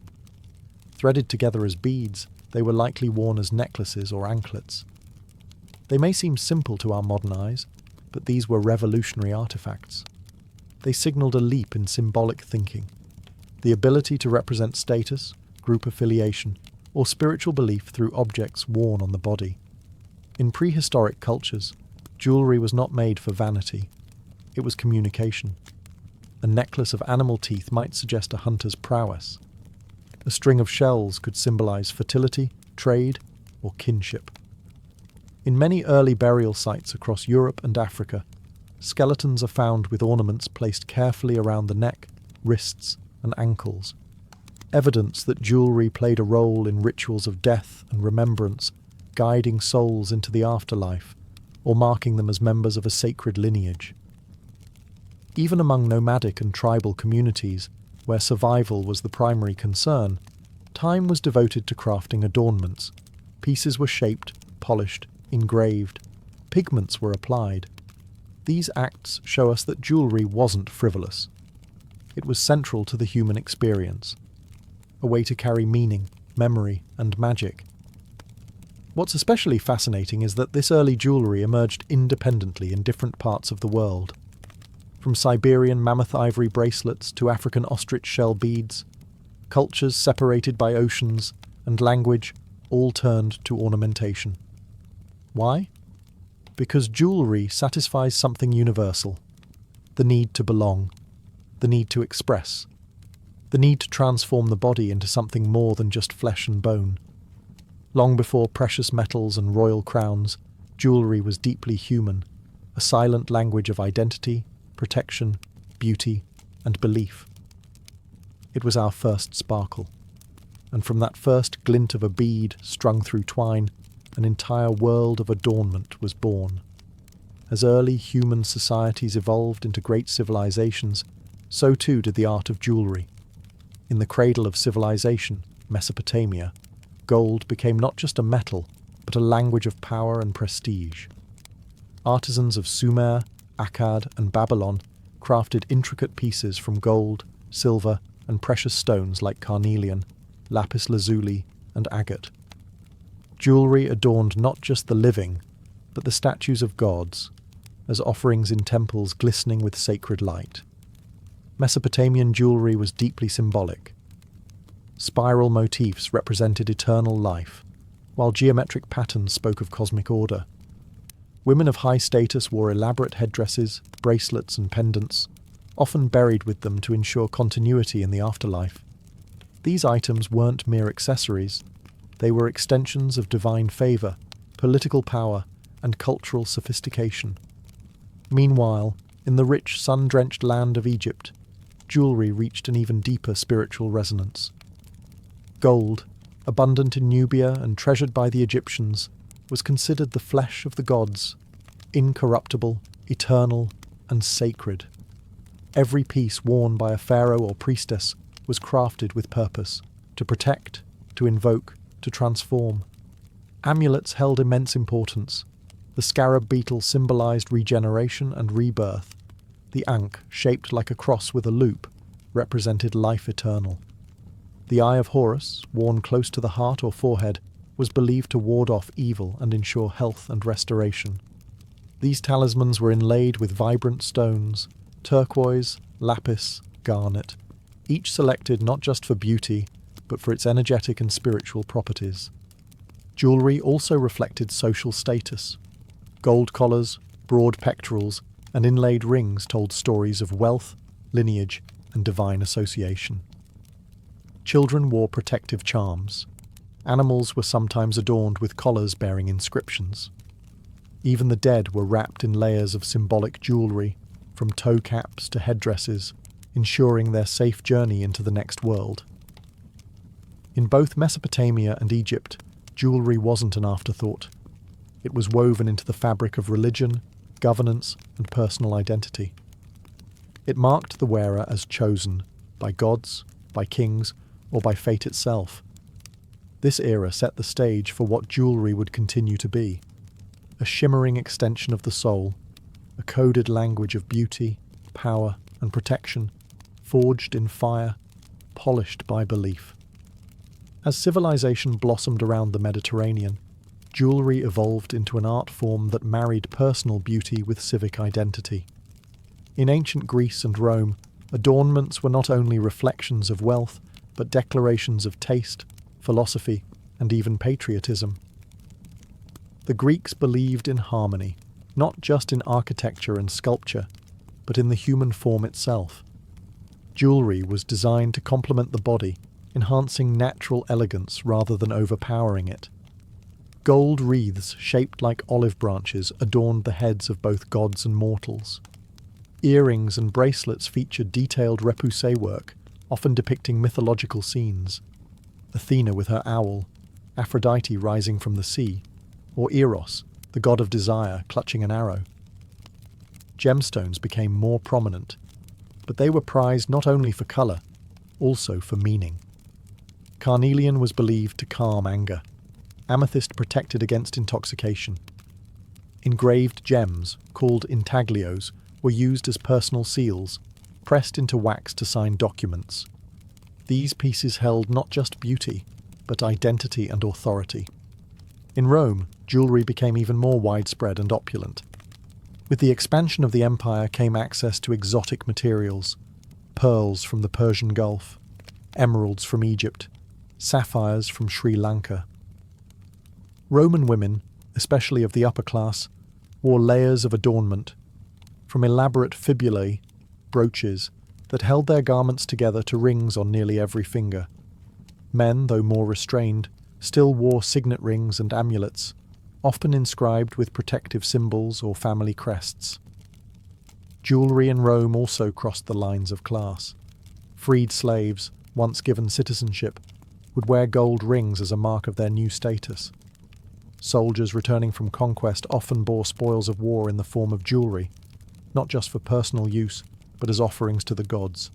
Threaded together as beads, they were likely worn as necklaces or anklets. They may seem simple to our modern eyes, but these were revolutionary artifacts. They signaled a leap in symbolic thinking, the ability to represent status, group affiliation, or spiritual belief through objects worn on the body. In prehistoric cultures, jewelry was not made for vanity. It was communication. A necklace of animal teeth might suggest a hunter's prowess. A string of shells could symbolize fertility, trade, or kinship. In many early burial sites across Europe and Africa, skeletons are found with ornaments placed carefully around the neck, wrists, and ankles. Evidence that jewelry played a role in rituals of death and remembrance, guiding souls into the afterlife, or marking them as members of a sacred lineage. Even among nomadic and tribal communities, where survival was the primary concern, Time was devoted to crafting adornments. Pieces were shaped, polished, engraved. Pigments were applied. These acts show us that jewellery wasn't frivolous. It was central to the human experience, a way to carry meaning, memory, and magic. What's especially fascinating is that this early jewellery emerged independently in different parts of the world. From Siberian mammoth ivory bracelets to African ostrich shell beads, cultures separated by oceans and language all turned to ornamentation. Why? Because jewellery satisfies something universal: the need to belong, the need to express, the need to transform the body into something more than just flesh and bone. Long before precious metals and royal crowns, jewellery was deeply human, a silent language of identity, protection, beauty, and belief. It was our first sparkle, and from that first glint of a bead strung through twine, an entire world of adornment was born. As early human societies evolved into great civilizations, so too did the art of jewellery. In the cradle of civilization, Mesopotamia, gold became not just a metal, but a language of power and prestige. Artisans of Sumer, Akkad, and Babylon crafted intricate pieces from gold, silver, and precious stones like carnelian, lapis lazuli, and agate. Jewellery adorned not just the living, but the statues of gods, as offerings in temples glistening with sacred light. Mesopotamian jewellery was deeply symbolic. Spiral motifs represented eternal life, while geometric patterns spoke of cosmic order. Women of high status wore elaborate headdresses, bracelets, and pendants, often buried with them to ensure continuity in the afterlife. These items weren't mere accessories. They were extensions of divine favour, political power, and cultural sophistication. Meanwhile, in the rich, sun-drenched land of Egypt, jewellery reached an even deeper spiritual resonance. Gold, abundant in Nubia and treasured by the Egyptians, was considered the flesh of the gods, incorruptible, eternal, and sacred. Every piece worn by a pharaoh or priestess was crafted with purpose, to protect, to invoke, to transform. Amulets held immense importance. The scarab beetle symbolized regeneration and rebirth. The ankh, shaped like a cross with a loop, represented life eternal. The eye of Horus, worn close to the heart or forehead, was believed to ward off evil and ensure health and restoration. These talismans were inlaid with vibrant stones: turquoise, lapis, garnet, each selected not just for beauty, but for its energetic and spiritual properties. Jewellery also reflected social status. Gold collars, broad pectorals, and inlaid rings told stories of wealth, lineage, and divine association. Children wore protective charms. Animals were sometimes adorned with collars bearing inscriptions. Even the dead were wrapped in layers of symbolic jewellery, from toe caps to headdresses, ensuring their safe journey into the next world. In both Mesopotamia and Egypt, jewellery wasn't an afterthought. It was woven into the fabric of religion, governance, and personal identity. It marked the wearer as chosen, by gods, by kings, or by fate itself. This era set the stage for what jewellery would continue to be: a shimmering extension of the soul, a coded language of beauty, power, and protection, forged in fire, polished by belief. As civilization blossomed around the Mediterranean, jewellery evolved into an art form that married personal beauty with civic identity. In ancient Greece and Rome, adornments were not only reflections of wealth, but declarations of taste, philosophy, and even patriotism. The Greeks believed in harmony, not just in architecture and sculpture, but in the human form itself. Jewellery was designed to complement the body, enhancing natural elegance rather than overpowering it. Gold wreaths shaped like olive branches adorned the heads of both gods and mortals. Earrings and bracelets featured detailed repoussé work, often depicting mythological scenes: Athena with her owl, Aphrodite rising from the sea, or Eros, the god of desire, clutching an arrow. Gemstones became more prominent, but they were prized not only for colour, also for meaning. Carnelian was believed to calm anger. Amethyst protected against intoxication. Engraved gems, called intaglios, were used as personal seals, pressed into wax to sign documents. These pieces held not just beauty, but identity and authority. In Rome, jewellery became even more widespread and opulent. With the expansion of the empire came access to exotic materials, pearls from the Persian Gulf, emeralds from Egypt, sapphires from Sri Lanka. Roman women, especially of the upper class, wore layers of adornment, from elaborate fibulae, brooches, that held their garments together to rings on nearly every finger. Men, though more restrained, still wore signet rings and amulets, often inscribed with protective symbols or family crests. Jewellery in Rome also crossed the lines of class. Freed slaves, once given citizenship, would wear gold rings as a mark of their new status. Soldiers returning from conquest often bore spoils of war in the form of jewellery, not just for personal use, but as offerings to the gods.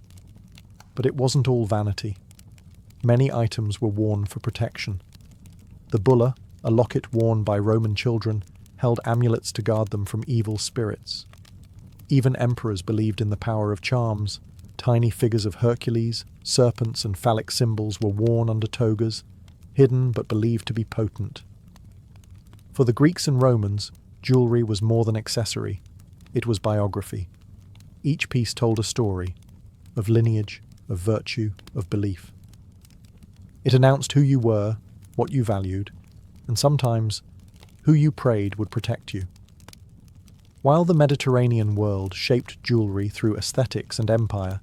But it wasn't all vanity. Many items were worn for protection. The bulla, a locket worn by Roman children, held amulets to guard them from evil spirits. Even emperors believed in the power of charms. Tiny figures of Hercules, serpents and phallic symbols were worn under togas, hidden but believed to be potent. For the Greeks and Romans, jewellery was more than accessory. It was biography. Each piece told a story, of lineage, of virtue, of belief. It announced who you were, what you valued, and sometimes who you prayed would protect you. While the Mediterranean world shaped jewellery through aesthetics and empire,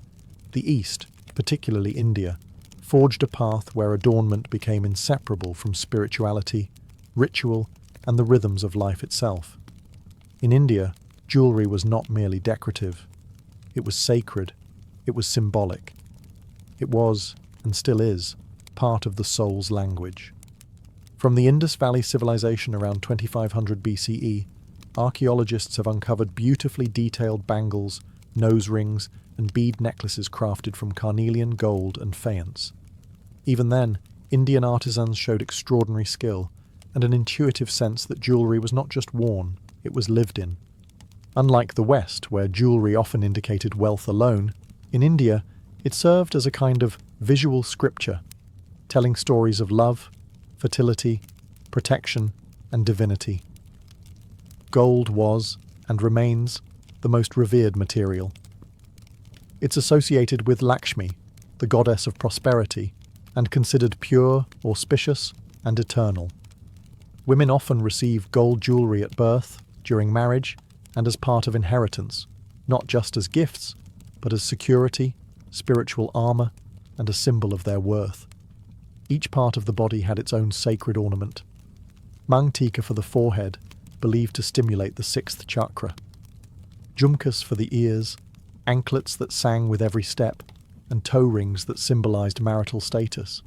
the East, particularly India, forged a path where adornment became inseparable from spirituality, ritual, and the rhythms of life itself. In India, jewellery was not merely decorative. It was sacred. It was symbolic. It was, and still is, part of the soul's language. From the Indus Valley civilization around 2500 BCE, archaeologists have uncovered beautifully detailed bangles, nose rings, and bead necklaces crafted from carnelian, gold, and faience. Even then, Indian artisans showed extraordinary skill and an intuitive sense that jewellery was not just worn, it was lived in. Unlike the West, where jewellery often indicated wealth alone, in India it served as a kind of visual scripture, telling stories of love, fertility, protection, and divinity. Gold was, and remains, the most revered material. It's associated with Lakshmi, the goddess of prosperity, and considered pure, auspicious, and eternal. Women often receive gold jewellery at birth, during marriage, and as part of inheritance, not just as gifts, but as security, spiritual armour, and a symbol of their worth. Each part of the body had its own sacred ornament. Mangtika for the forehead, believed to stimulate the sixth chakra. Jhumkas for the ears, anklets that sang with every step, and toe rings that symbolised marital status.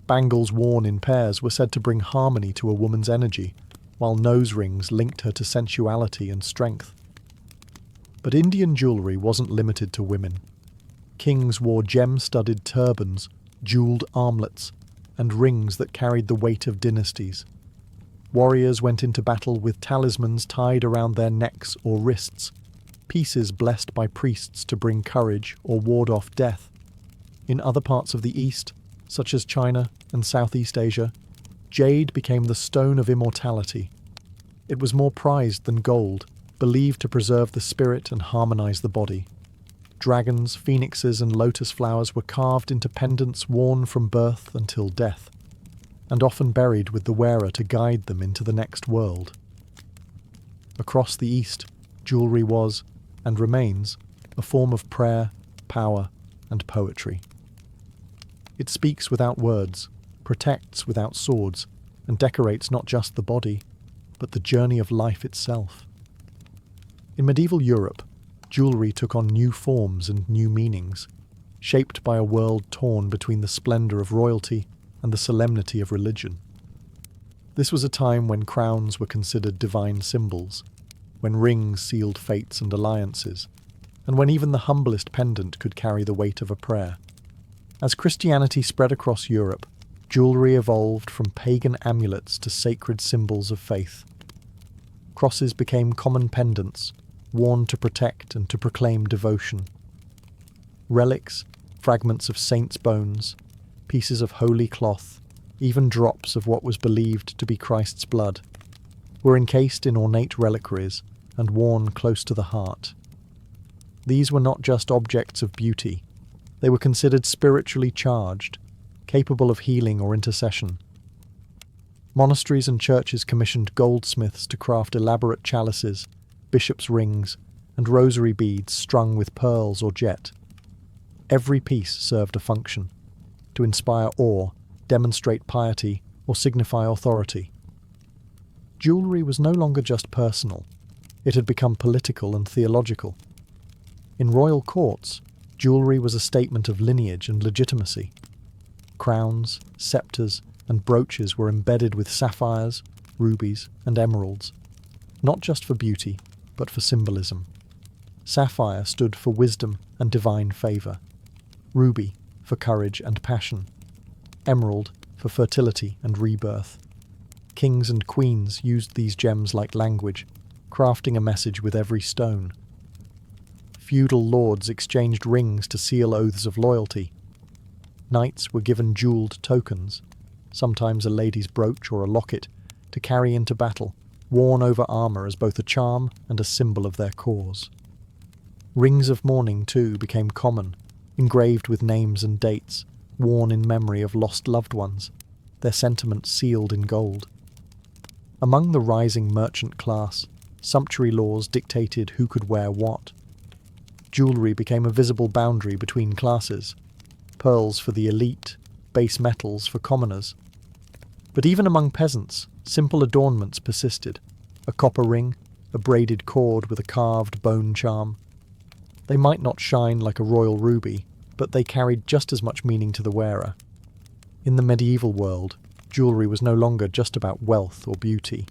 Bangles worn in pairs were said to bring harmony to a woman's energy, while nose rings linked her to sensuality and strength. But Indian jewellery wasn't limited to women. Kings wore gem-studded turbans, jewelled armlets, and rings that carried the weight of dynasties. Warriors went into battle with talismans tied around their necks or wrists, pieces blessed by priests to bring courage or ward off death. In other parts of the East, such as China and Southeast Asia, jade became the stone of immortality. It was more prized than gold, believed to preserve the spirit and harmonise the body. Dragons, phoenixes, and lotus flowers were carved into pendants worn from birth until death, and often buried with the wearer to guide them into the next world. Across the East, jewellery was, and remains, a form of prayer, power, and poetry. It speaks without words, protects without swords, and decorates not just the body, but the journey of life itself. In medieval Europe, jewellery took on new forms and new meanings, shaped by a world torn between the splendour of royalty and the solemnity of religion. This was a time when crowns were considered divine symbols, when rings sealed fates and alliances, and when even the humblest pendant could carry the weight of a prayer. As Christianity spread across Europe, jewellery evolved from pagan amulets to sacred symbols of faith. Crosses became common pendants, worn to protect and to proclaim devotion. Relics, fragments of saints' bones, pieces of holy cloth, even drops of what was believed to be Christ's blood, were encased in ornate reliquaries and worn close to the heart. These were not just objects of beauty, they were considered spiritually charged, capable of healing or intercession. Monasteries and churches commissioned goldsmiths to craft elaborate chalices, bishops' rings, and rosary beads strung with pearls or jet. Every piece served a function: to inspire awe, demonstrate piety, or signify authority. Jewellery was no longer just personal, it had become political and theological. In royal courts, jewellery was a statement of lineage and legitimacy. Crowns, sceptres, and brooches were embedded with sapphires, rubies, and emeralds, not just for beauty, but for symbolism. Sapphire stood for wisdom and divine favour, ruby for courage and passion, emerald for fertility and rebirth. Kings and queens used these gems like language, crafting a message with every stone. Feudal lords exchanged rings to seal oaths of loyalty. Knights were given jewelled tokens, sometimes a lady's brooch or a locket, to carry into battle, worn over armour as both a charm and a symbol of their cause. Rings of mourning, too, became common, engraved with names and dates, worn in memory of lost loved ones, their sentiments sealed in gold. Among the rising merchant class, sumptuary laws dictated who could wear what. Jewellery became a visible boundary between classes, pearls for the elite, base metals for commoners. But even among peasants, simple adornments persisted: a copper ring, a braided cord with a carved bone charm. They might not shine like a royal ruby, but they carried just as much meaning to the wearer. In the medieval world, jewellery was no longer just about wealth or beauty.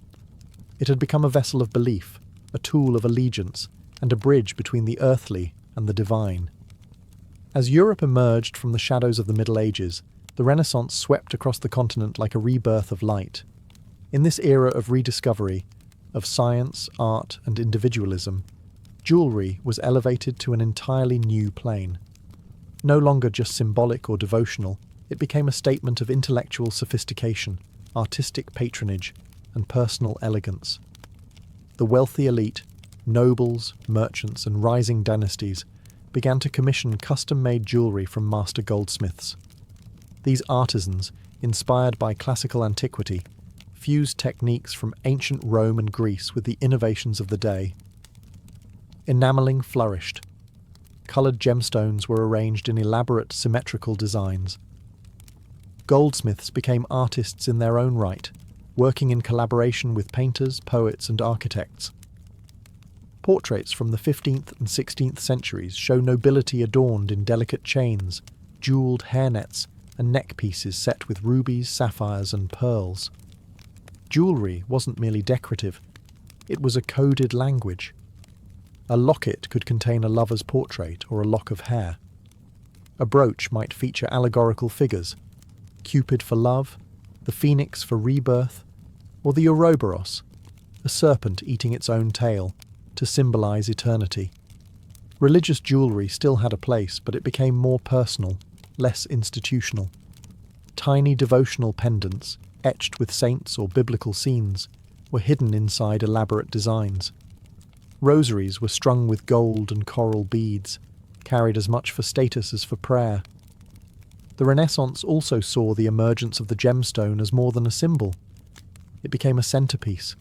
It had become a vessel of belief, a tool of allegiance, and a bridge between the earthly and the divine. As Europe emerged from the shadows of the Middle Ages, the Renaissance swept across the continent like a rebirth of light. In this era of rediscovery, of science, art, and individualism, jewellery was elevated to an entirely new plane. No longer just symbolic or devotional, it became a statement of intellectual sophistication, artistic patronage, and personal elegance. The wealthy elite, nobles, merchants, and rising dynasties began to commission custom-made jewellery from master goldsmiths. These artisans, inspired by classical antiquity, fused techniques from ancient Rome and Greece with the innovations of the day. Enamelling flourished. Coloured gemstones were arranged in elaborate, symmetrical designs. Goldsmiths became artists in their own right, working in collaboration with painters, poets, and architects. Portraits from the 15th and 16th centuries show nobility adorned in delicate chains, jewelled hairnets, and neck pieces set with rubies, sapphires, and pearls. Jewellery wasn't merely decorative, it was a coded language. A locket could contain a lover's portrait or a lock of hair. A brooch might feature allegorical figures: Cupid for love, the phoenix for rebirth, or the Ouroboros, a serpent eating its own tail, to symbolise eternity. Religious jewellery still had a place, but it became more personal, less institutional. Tiny devotional pendants, etched with saints or biblical scenes, were hidden inside elaborate designs. Rosaries were strung with gold and coral beads, carried as much for status as for prayer. The Renaissance also saw the emergence of the gemstone as more than a symbol. It became a centerpiece.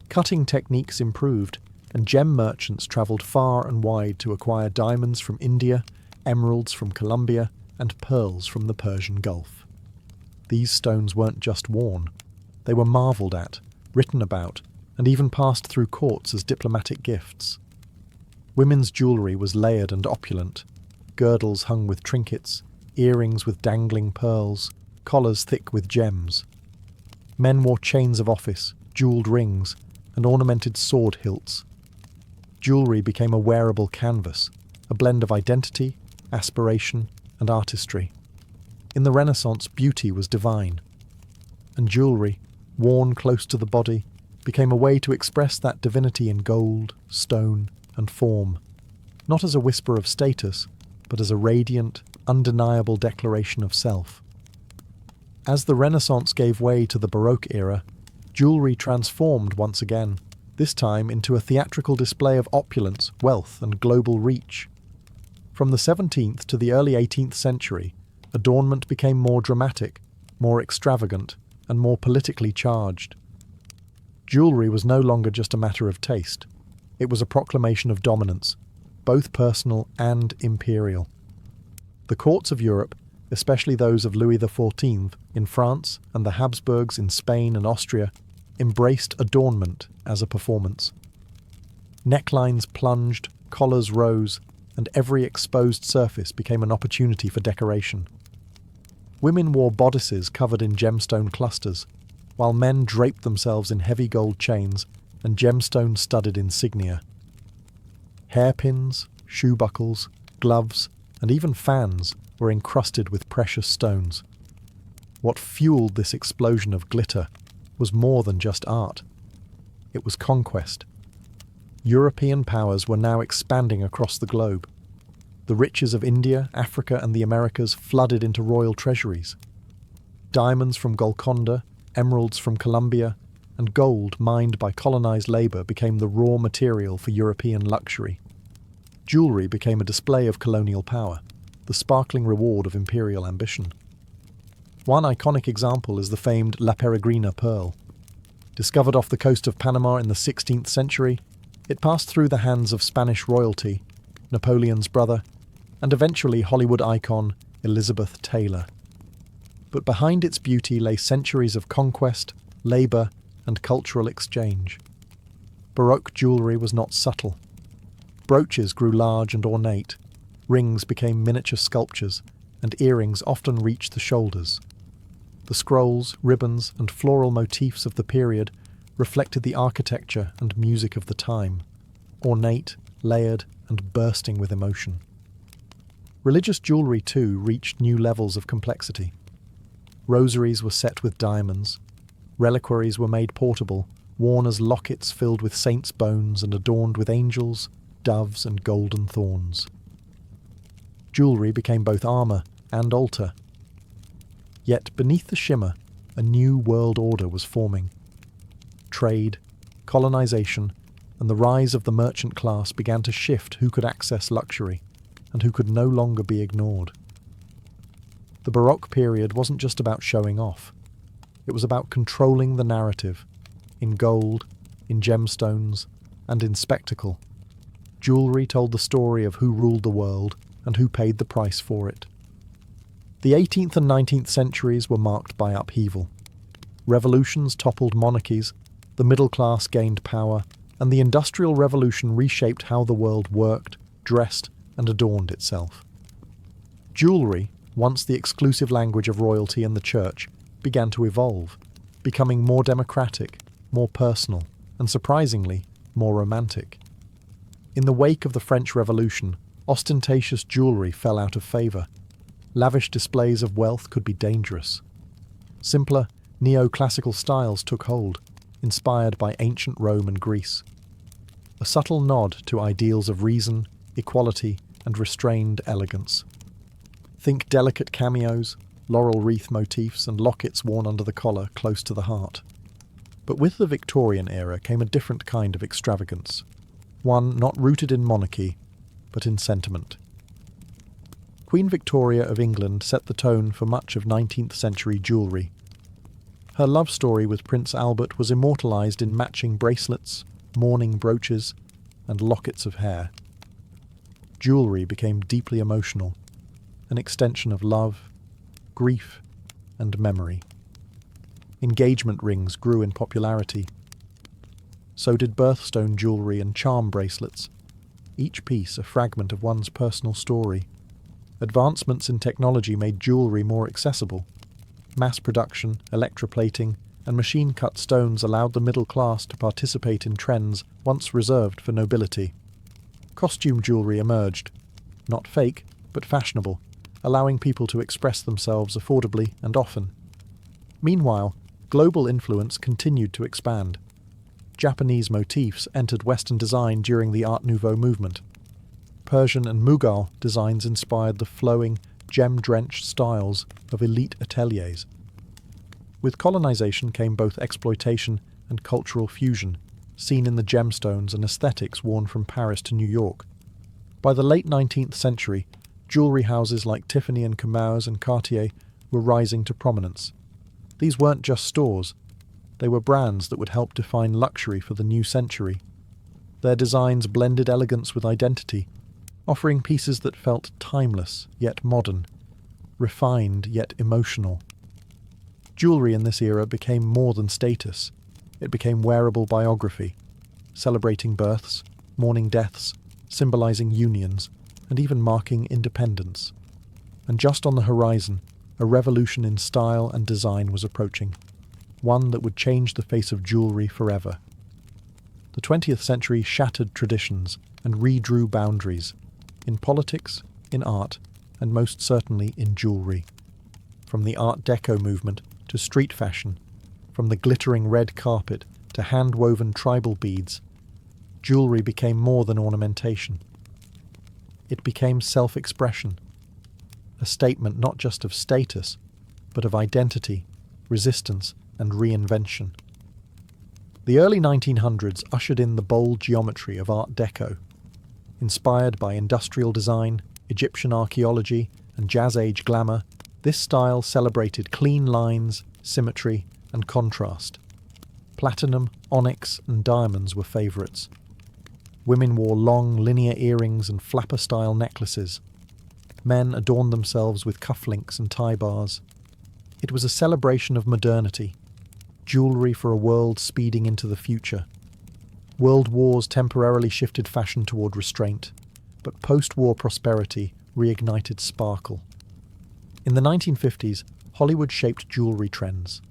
Cutting techniques improved, and gem merchants travelled far and wide to acquire diamonds from India, emeralds from Colombia, and pearls from the Persian Gulf. These stones weren't just worn. They were marvelled at, written about, and even passed through courts as diplomatic gifts. Women's jewellery was layered and opulent: girdles hung with trinkets, earrings with dangling pearls, collars thick with gems. Men wore chains of office, jewelled rings, and ornamented sword hilts. Jewellery became a wearable canvas, a blend of identity, aspiration, and artistry. In the Renaissance, beauty was divine, and jewellery, worn close to the body, became a way to express that divinity in gold, stone, and form, not as a whisper of status, but as a radiant, undeniable declaration of self. As the Renaissance gave way to the Baroque era, jewellery transformed once again, this time into a theatrical display of opulence, wealth, and global reach. From the 17th to the early 18th century, adornment became more dramatic, more extravagant, and more politically charged. Jewellery was no longer just a matter of taste. It was a proclamation of dominance, both personal and imperial. The courts of Europe, especially those of Louis XIV in France and the Habsburgs in Spain and Austria, embraced adornment as a performance. Necklines plunged, collars rose, and every exposed surface became an opportunity for decoration. Women wore bodices covered in gemstone clusters, while men draped themselves in heavy gold chains and gemstone-studded insignia. Hairpins, shoe buckles, gloves, and even fans were encrusted with precious stones. What fueled this explosion of glitter was more than just art. It was conquest. European powers were now expanding across the globe. The riches of India, Africa, and the Americas flooded into royal treasuries. Diamonds from Golconda, emeralds from Colombia, and gold mined by colonized labor became the raw material for European luxury. Jewelry became a display of colonial power, the sparkling reward of imperial ambition. One iconic example is the famed La Peregrina pearl. Discovered off the coast of Panama in the 16th century, it passed through the hands of Spanish royalty, Napoleon's brother, and eventually Hollywood icon Elizabeth Taylor. But behind its beauty lay centuries of conquest, labour, and cultural exchange. Baroque jewellery was not subtle. Brooches grew large and ornate, rings became miniature sculptures, and earrings often reached the shoulders. The scrolls, ribbons, and floral motifs of the period reflected the architecture and music of the time, ornate, layered, and bursting with emotion. Religious jewellery, too, reached new levels of complexity. Rosaries were set with diamonds. Reliquaries were made portable, worn as lockets filled with saints' bones and adorned with angels, doves, and golden thorns. Jewellery became both armour and altar. Yet beneath the shimmer, a new world order was forming. Trade, colonization, and the rise of the merchant class began to shift who could access luxury and who could no longer be ignored. The Baroque period wasn't just about showing off. It was about controlling the narrative, in gold, in gemstones, and in spectacle. Jewellery told the story of who ruled the world and who paid the price for it. The 18th and 19th centuries were marked by upheaval. Revolutions toppled monarchies, the middle class gained power, and the Industrial Revolution reshaped how the world worked, dressed, and adorned itself. Jewellery, once the exclusive language of royalty and the church, began to evolve, becoming more democratic, more personal, and surprisingly, more romantic. In the wake of the French Revolution, ostentatious jewellery fell out of favour. Lavish displays of wealth could be dangerous. Simpler, neoclassical styles took hold, inspired by ancient Rome and Greece. A subtle nod to ideals of reason, equality, and restrained elegance. Think delicate cameos, laurel wreath motifs, and lockets worn under the collar close to the heart. But with the Victorian era came a different kind of extravagance, one not rooted in monarchy, but in sentiment. Queen Victoria of England set the tone for much of 19th century jewellery. Her love story with Prince Albert was immortalised in matching bracelets, mourning brooches, and lockets of hair. Jewellery became deeply emotional, an extension of love, grief, and memory. Engagement rings grew in popularity. So did birthstone jewellery and charm bracelets, each piece a fragment of one's personal story. Advancements in technology made jewellery more accessible. Mass production, electroplating, and machine-cut stones allowed the middle class to participate in trends once reserved for nobility. Costume jewellery emerged, not fake, but fashionable, allowing people to express themselves affordably and often. Meanwhile, global influence continued to expand. Japanese motifs entered Western design during the Art Nouveau movement. Persian and Mughal designs inspired the flowing, gem-drenched styles of elite ateliers. With colonization came both exploitation and cultural fusion, seen in the gemstones and aesthetics worn from Paris to New York. By the late 19th century, jewellery houses like Tiffany and Camaus and Cartier were rising to prominence. These weren't just stores. They were brands that would help define luxury for the new century. Their designs blended elegance with identity, offering pieces that felt timeless yet modern, refined yet emotional. Jewellery in this era became more than status. It became wearable biography, celebrating births, mourning deaths, symbolising unions, and even marking independence. And just on the horizon, a revolution in style and design was approaching, one that would change the face of jewellery forever. The 20th century shattered traditions and redrew boundaries, in politics, in art, and most certainly in jewellery. From the Art Deco movement to street fashion, from the glittering red carpet to hand-woven tribal beads, jewellery became more than ornamentation. It became self-expression, a statement not just of status, but of identity, resistance, and reinvention. The early 1900s ushered in the bold geometry of Art Deco. Inspired by industrial design, Egyptian archaeology, and Jazz-Age glamour, this style celebrated clean lines, symmetry, and contrast. Platinum, onyx, and diamonds were favourites. Women wore long, linear earrings and flapper-style necklaces. Men adorned themselves with cufflinks and tie bars. It was a celebration of modernity, jewellery for a world speeding into the future. World wars temporarily shifted fashion toward restraint, but post-war prosperity reignited sparkle. In the 1950s, Hollywood shaped jewellery trends.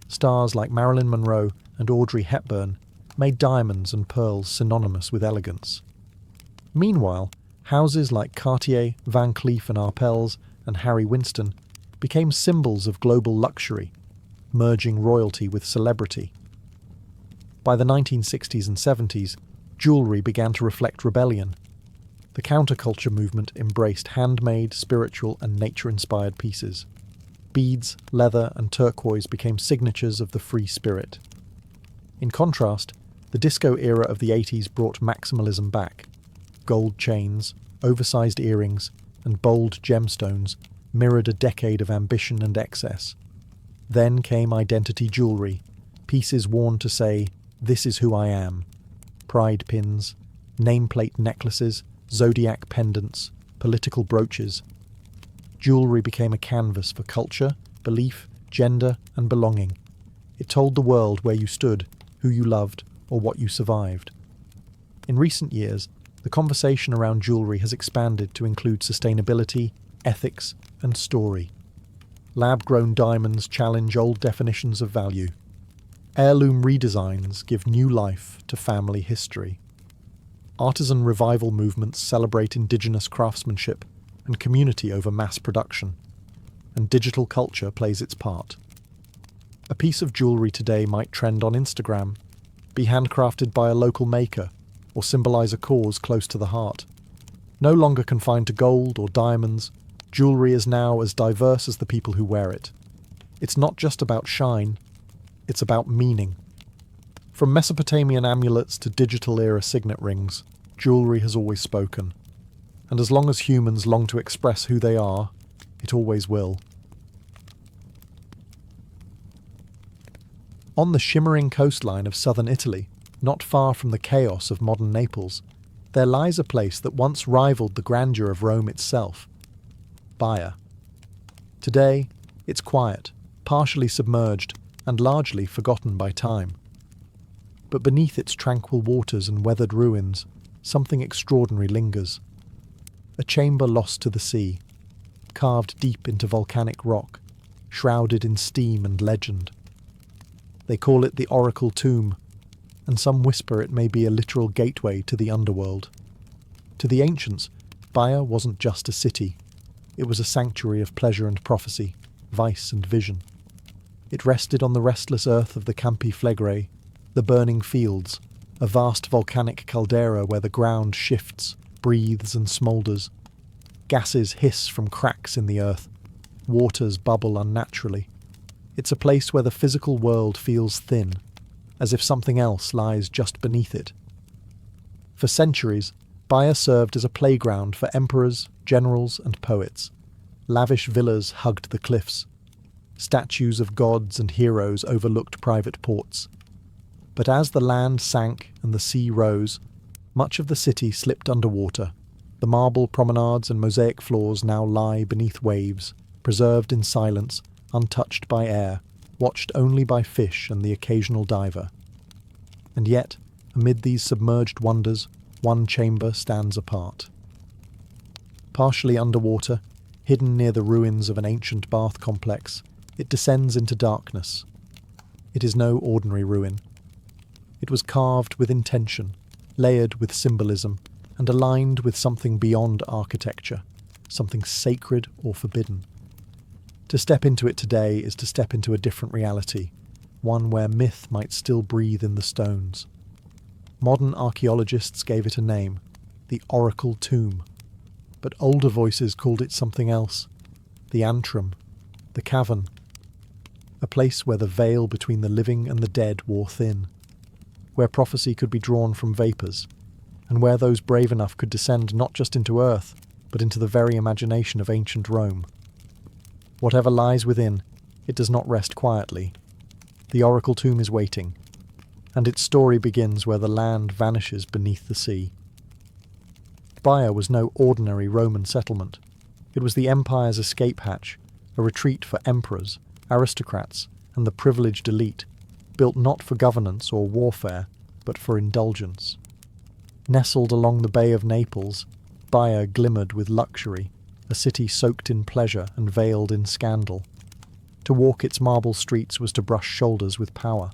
Stars like Marilyn Monroe and Audrey Hepburn made diamonds and pearls synonymous with elegance. Meanwhile, houses like Cartier, Van Cleef and Arpels, and Harry Winston became symbols of global luxury, merging royalty with celebrity. By the 1960s and 70s, jewellery began to reflect rebellion. The counterculture movement embraced handmade, spiritual, and nature-inspired pieces. Beads, leather, and turquoise became signatures of the free spirit. In contrast, the disco era of the 80s brought maximalism back. Gold chains, oversized earrings, and bold gemstones mirrored a decade of ambition and excess. Then came identity jewellery, pieces worn to say, "This is who I am." Pride pins, nameplate necklaces, zodiac pendants, political brooches. Jewellery became a canvas for culture, belief, gender, and belonging. It told the world where you stood, who you loved, or what you survived. In recent years, the conversation around jewellery has expanded to include sustainability, ethics, and story. Lab-grown diamonds challenge old definitions of value. Heirloom redesigns give new life to family history. Artisan revival movements celebrate indigenous craftsmanship and community over mass production, and digital culture plays its part. A piece of jewellery today might trend on Instagram, be handcrafted by a local maker, or symbolise a cause close to the heart. No longer confined to gold or diamonds, jewellery is now as diverse as the people who wear it. It's not just about shine, it's about meaning. From Mesopotamian amulets to digital-era signet rings, jewellery has always spoken. And as long as humans long to express who they are, it always will. On the shimmering coastline of southern Italy, not far from the chaos of modern Naples, there lies a place that once rivaled the grandeur of Rome itself, Baia. Today, it's quiet, partially submerged, and largely forgotten by time. But beneath its tranquil waters and weathered ruins, something extraordinary lingers. A chamber lost to the sea, carved deep into volcanic rock, shrouded in steam and legend. They call it the Oracle Tomb, and some whisper it may be a literal gateway to the underworld. To the ancients, Baia wasn't just a city. It was a sanctuary of pleasure and prophecy, vice and vision. It rested on the restless earth of the Campi Flegrei, the burning fields, a vast volcanic caldera where the ground shifts, breathes and smoulders. Gases hiss from cracks in the earth. Waters bubble unnaturally. It's a place where the physical world feels thin, as if something else lies just beneath it. For centuries, Baia served as a playground for emperors, generals and poets. Lavish villas hugged the cliffs. Statues of gods and heroes overlooked private ports. But as the land sank and the sea rose, much of the city slipped underwater. The marble promenades and mosaic floors now lie beneath waves, preserved in silence, untouched by air, watched only by fish and the occasional diver. And yet, amid these submerged wonders, one chamber stands apart. Partially underwater, hidden near the ruins of an ancient bath complex, it descends into darkness. It is no ordinary ruin. It was carved with intention, layered with symbolism, and aligned with something beyond architecture, something sacred or forbidden. To step into it today is to step into a different reality, one where myth might still breathe in the stones. Modern archaeologists gave it a name, the Oracle Tomb, but older voices called it something else, the antrum, the cavern, a place where the veil between the living and the dead wore thin, where prophecy could be drawn from vapours, and where those brave enough could descend not just into earth, but into the very imagination of ancient Rome. Whatever lies within, it does not rest quietly. The Oracle Tomb is waiting, and its story begins where the land vanishes beneath the sea. Baia was no ordinary Roman settlement. It was the empire's escape hatch, a retreat for emperors, aristocrats, and the privileged elite, built not for governance or warfare, but for indulgence. Nestled along the Bay of Naples, Baia glimmered with luxury, a city soaked in pleasure and veiled in scandal. To walk its marble streets was to brush shoulders with power.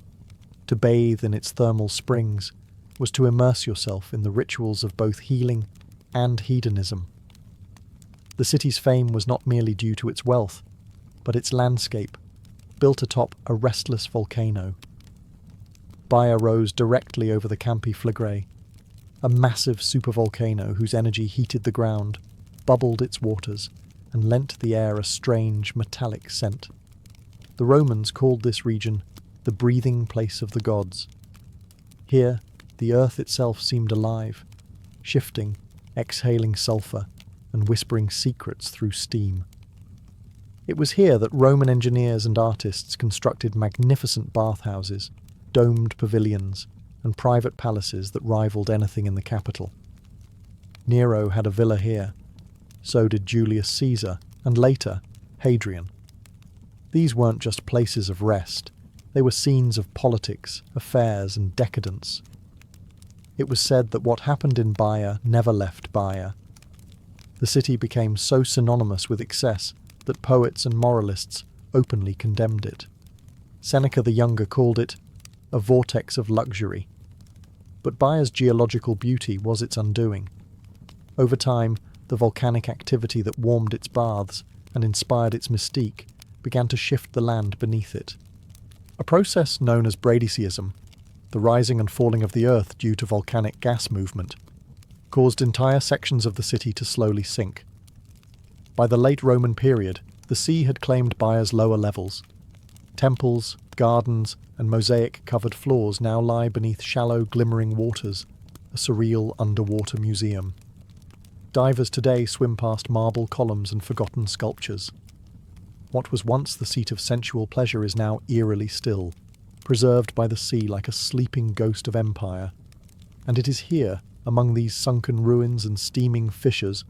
To bathe in its thermal springs was to immerse yourself in the rituals of both healing and hedonism. The city's fame was not merely due to its wealth, but its landscape, built atop a restless volcano. Baia rose directly over the Campi Flegrei, a massive supervolcano whose energy heated the ground, bubbled its waters, and lent the air a strange metallic scent. The Romans called this region the breathing place of the gods. Here, the earth itself seemed alive, shifting, exhaling sulphur, and whispering secrets through steam. It was here that Roman engineers and artists constructed magnificent bathhouses, domed pavilions, and private palaces that rivaled anything in the capital. Nero had a villa here. So did Julius Caesar, and later, Hadrian. These weren't just places of rest. They were scenes of politics, affairs, and decadence. It was said that what happened in Baia never left Baia. The city became so synonymous with excess that poets and moralists openly condemned it. Seneca the Younger called it a vortex of luxury. But Baia's geological beauty was its undoing. Over time, the volcanic activity that warmed its baths and inspired its mystique began to shift the land beneath it. A process known as bradyseism, the rising and falling of the earth due to volcanic gas movement, caused entire sections of the city to slowly sink. By the late Roman period, the sea had claimed Baia's lower levels. Temples, gardens, and mosaic-covered floors now lie beneath shallow, glimmering waters, a surreal underwater museum. Divers today swim past marble columns and forgotten sculptures. What was once the seat of sensual pleasure is now eerily still, preserved by the sea like a sleeping ghost of empire. And it is here, among these sunken ruins and steaming fissures,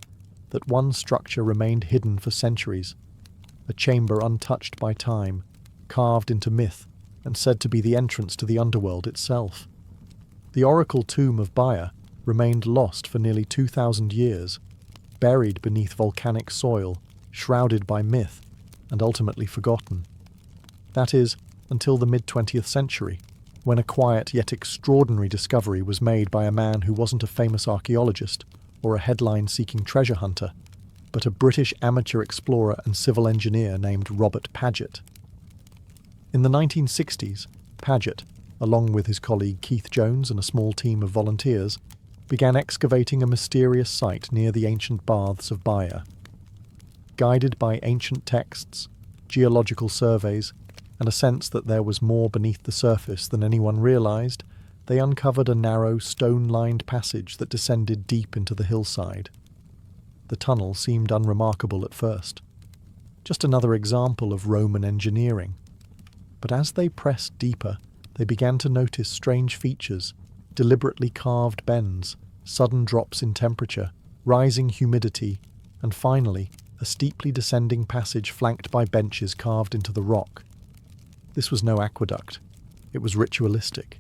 that one structure remained hidden for centuries, a chamber untouched by time, carved into myth, and said to be the entrance to the underworld itself. The Oracle Tomb of Baia remained lost for nearly 2,000 years, buried beneath volcanic soil, shrouded by myth, and ultimately forgotten. That is, until the mid-20th century, when a quiet yet extraordinary discovery was made by a man who wasn't a famous archaeologist or a headline-seeking treasure hunter, but a British amateur explorer and civil engineer named Robert Paget. In the 1960s, Paget, along with his colleague Keith Jones and a small team of volunteers, began excavating a mysterious site near the ancient baths of Baia. Guided by ancient texts, geological surveys, and a sense that there was more beneath the surface than anyone realised, they uncovered a narrow, stone-lined passage that descended deep into the hillside. The tunnel seemed unremarkable at first. Just another example of Roman engineering. But as they pressed deeper, they began to notice strange features, deliberately carved bends, sudden drops in temperature, rising humidity, and finally, a steeply descending passage flanked by benches carved into the rock. This was no aqueduct. It was ritualistic.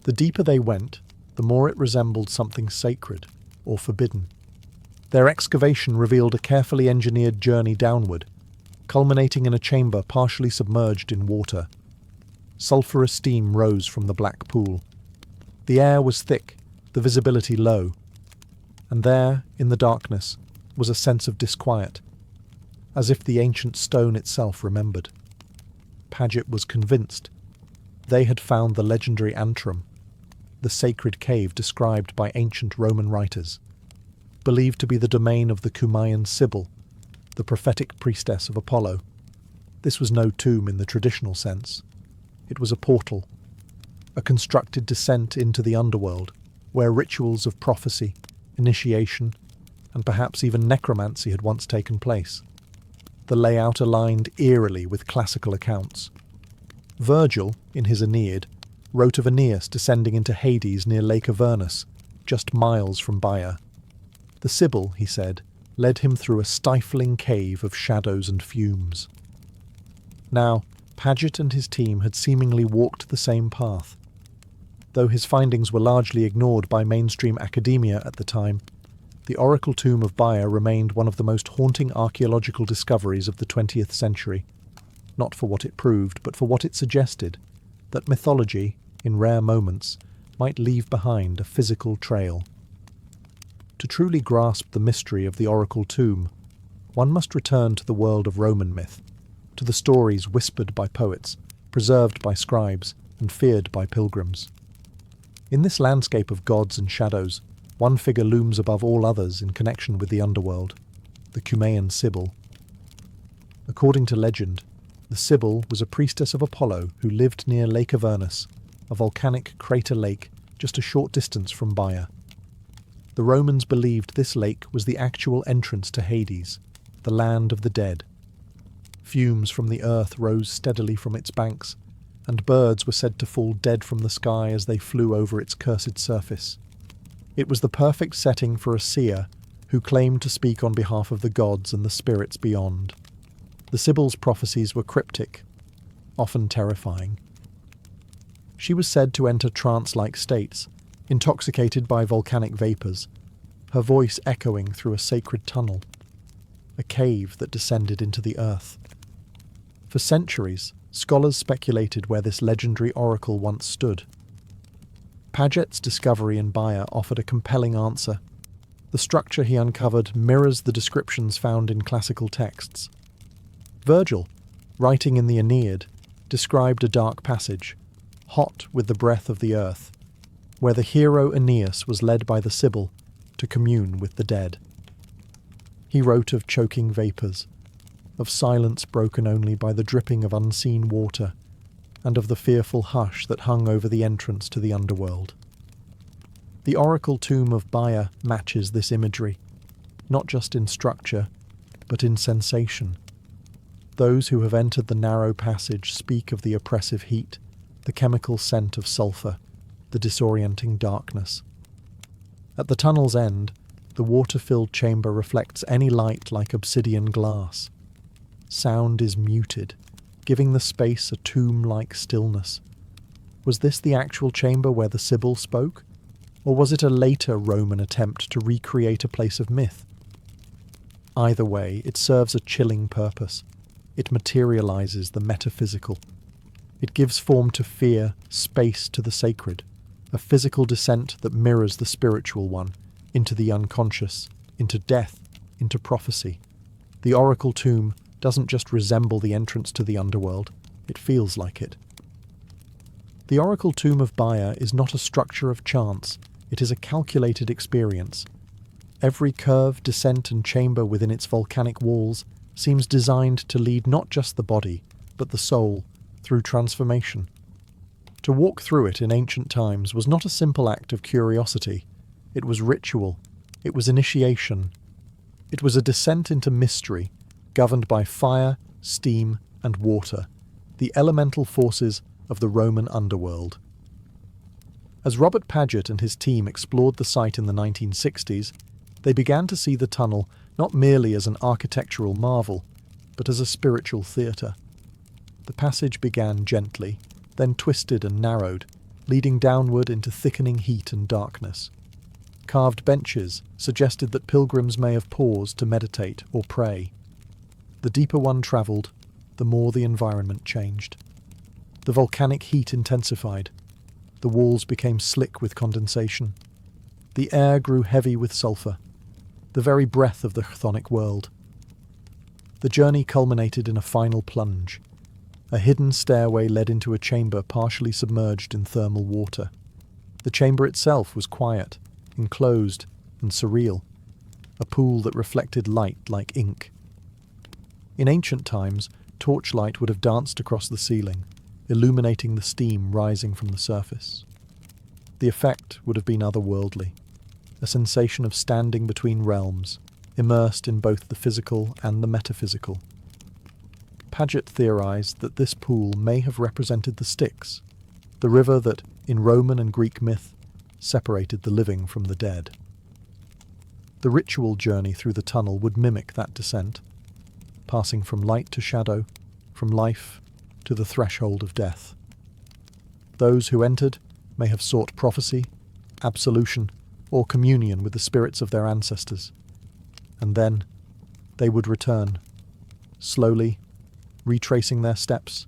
The deeper they went, the more it resembled something sacred or forbidden. Their excavation revealed a carefully engineered journey downward, culminating in a chamber partially submerged in water. Sulphurous steam rose from the black pool. The air was thick, the visibility low. And there, in the darkness, was a sense of disquiet, as if the ancient stone itself remembered. Paget was convinced. They had found the legendary antrum, the sacred cave described by ancient Roman writers, believed to be the domain of the Cumaean Sibyl, the prophetic priestess of Apollo. This was no tomb in the traditional sense. It was a portal, a constructed descent into the underworld, where rituals of prophecy, initiation, and perhaps even necromancy had once taken place. The layout aligned eerily with classical accounts. Virgil, in his Aeneid, wrote of Aeneas descending into Hades near Lake Avernus, just miles from Baia. The Sibyl, he said, led him through a stifling cave of shadows and fumes. Now, Paget and his team had seemingly walked the same path. Though his findings were largely ignored by mainstream academia at the time, the oracle tomb of Baia remained one of the most haunting archaeological discoveries of the 20th century, not for what it proved, but for what it suggested, that mythology, in rare moments, might leave behind a physical trail. To truly grasp the mystery of the oracle tomb, one must return to the world of Roman myth, to the stories whispered by poets, preserved by scribes, and feared by pilgrims. In this landscape of gods and shadows, one figure looms above all others in connection with the underworld, the Cumaean Sibyl. According to legend, the Sibyl was a priestess of Apollo who lived near Lake Avernus, a volcanic crater lake just a short distance from Baia. The Romans believed this lake was the actual entrance to Hades, the land of the dead. Fumes from the earth rose steadily from its banks, and birds were said to fall dead from the sky as they flew over its cursed surface. It was the perfect setting for a seer who claimed to speak on behalf of the gods and the spirits beyond. The Sibyl's prophecies were cryptic, often terrifying. She was said to enter trance-like states, intoxicated by volcanic vapours, her voice echoing through a sacred tunnel, a cave that descended into the earth. For centuries, scholars speculated where this legendary oracle once stood. Paget's discovery in Baia offered a compelling answer. The structure he uncovered mirrors the descriptions found in classical texts. Virgil, writing in the Aeneid, described a dark passage, hot with the breath of the earth, where the hero Aeneas was led by the Sibyl to commune with the dead. He wrote of choking vapours, of silence broken only by the dripping of unseen water, and of the fearful hush that hung over the entrance to the underworld. The oracle tomb of Baia matches this imagery, not just in structure, but in sensation. Those who have entered the narrow passage speak of the oppressive heat, the chemical scent of sulphur, the disorienting darkness. At the tunnel's end, the water-filled chamber reflects any light like obsidian glass. Sound is muted, giving the space a tomb-like stillness. Was this the actual chamber where the Sibyl spoke? Or was it a later Roman attempt to recreate a place of myth? Either way, it serves a chilling purpose. It materializes the metaphysical. It gives form to fear, space to the sacred, a physical descent that mirrors the spiritual one, into the unconscious, into death, into prophecy. The oracle tomb doesn't just resemble the entrance to the underworld, it feels like it. The oracle tomb of Baya is not a structure of chance, it is a calculated experience. Every curve, descent and chamber within its volcanic walls seems designed to lead not just the body, but the soul, through transformation. To walk through it in ancient times was not a simple act of curiosity. It was ritual. It was initiation. It was a descent into mystery, governed by fire, steam, and water, the elemental forces of the Roman underworld. As Robert Paget and his team explored the site in the 1960s, they began to see the tunnel not merely as an architectural marvel, but as a spiritual theatre. The passage began gently, then twisted and narrowed, leading downward into thickening heat and darkness. Carved benches suggested that pilgrims may have paused to meditate or pray. The deeper one travelled, the more the environment changed. The volcanic heat intensified. The walls became slick with condensation. The air grew heavy with sulphur, the very breath of the chthonic world. The journey culminated in a final plunge. A hidden stairway led into a chamber partially submerged in thermal water. The chamber itself was quiet, enclosed, and surreal, a pool that reflected light like ink. In ancient times, torchlight would have danced across the ceiling, illuminating the steam rising from the surface. The effect would have been otherworldly, a sensation of standing between realms, immersed in both the physical and the metaphysical. Paget theorized that this pool may have represented the Styx, the river that, in Roman and Greek myth, separated the living from the dead. The ritual journey through the tunnel would mimic that descent, passing from light to shadow, from life to the threshold of death. Those who entered may have sought prophecy, absolution, or communion with the spirits of their ancestors. And then they would return, slowly, retracing their steps,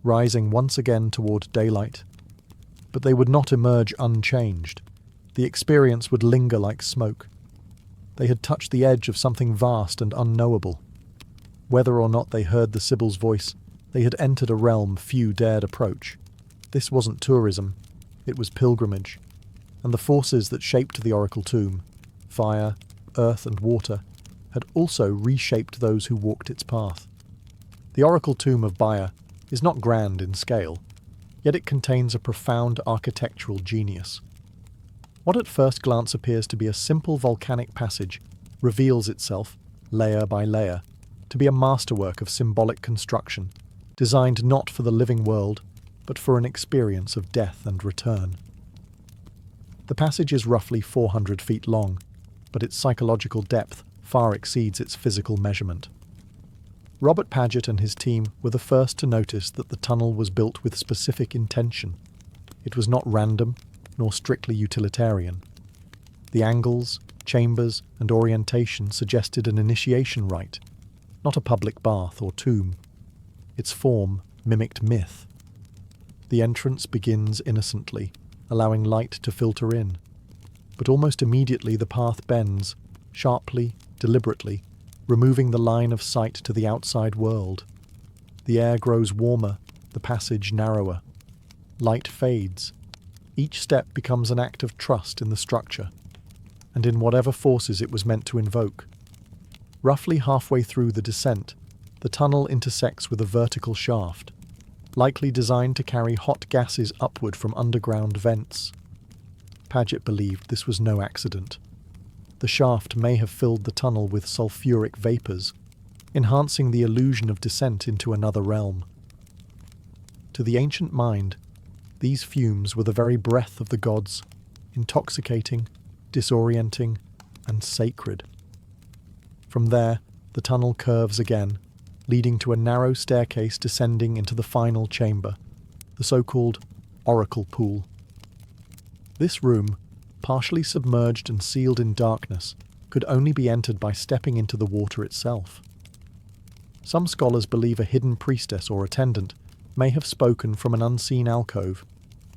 rising once again toward daylight. But they would not emerge unchanged. The experience would linger like smoke. They had touched the edge of something vast and unknowable. Whether or not they heard the Sibyl's voice, they had entered a realm few dared approach. This wasn't tourism, it was pilgrimage. And the forces that shaped the oracle tomb, fire, earth and water, had also reshaped those who walked its path. The oracle tomb of Baya is not grand in scale, yet it contains a profound architectural genius. What at first glance appears to be a simple volcanic passage reveals itself, layer by layer, to be a masterwork of symbolic construction, designed not for the living world, but for an experience of death and return. The passage is roughly 400 feet long, but its psychological depth far exceeds its physical measurement. Robert Paget and his team were the first to notice that the tunnel was built with specific intention. It was not random, nor strictly utilitarian. The angles, chambers, and orientation suggested an initiation rite, not a public bath or tomb. Its form mimicked myth. The entrance begins innocently, allowing light to filter in. But almost immediately the path bends, sharply, deliberately, removing the line of sight to the outside world. The air grows warmer, the passage narrower. Light fades. Each step becomes an act of trust in the structure, and in whatever forces it was meant to invoke. Roughly halfway through the descent, the tunnel intersects with a vertical shaft, likely designed to carry hot gases upward from underground vents. Paget believed this was no accident. The shaft may have filled the tunnel with sulfuric vapours, enhancing the illusion of descent into another realm. To the ancient mind, these fumes were the very breath of the gods, intoxicating, disorienting, and sacred. From there, the tunnel curves again, leading to a narrow staircase descending into the final chamber, the so-called oracle pool. This room, partially submerged and sealed in darkness, could only be entered by stepping into the water itself. Some scholars believe a hidden priestess or attendant may have spoken from an unseen alcove,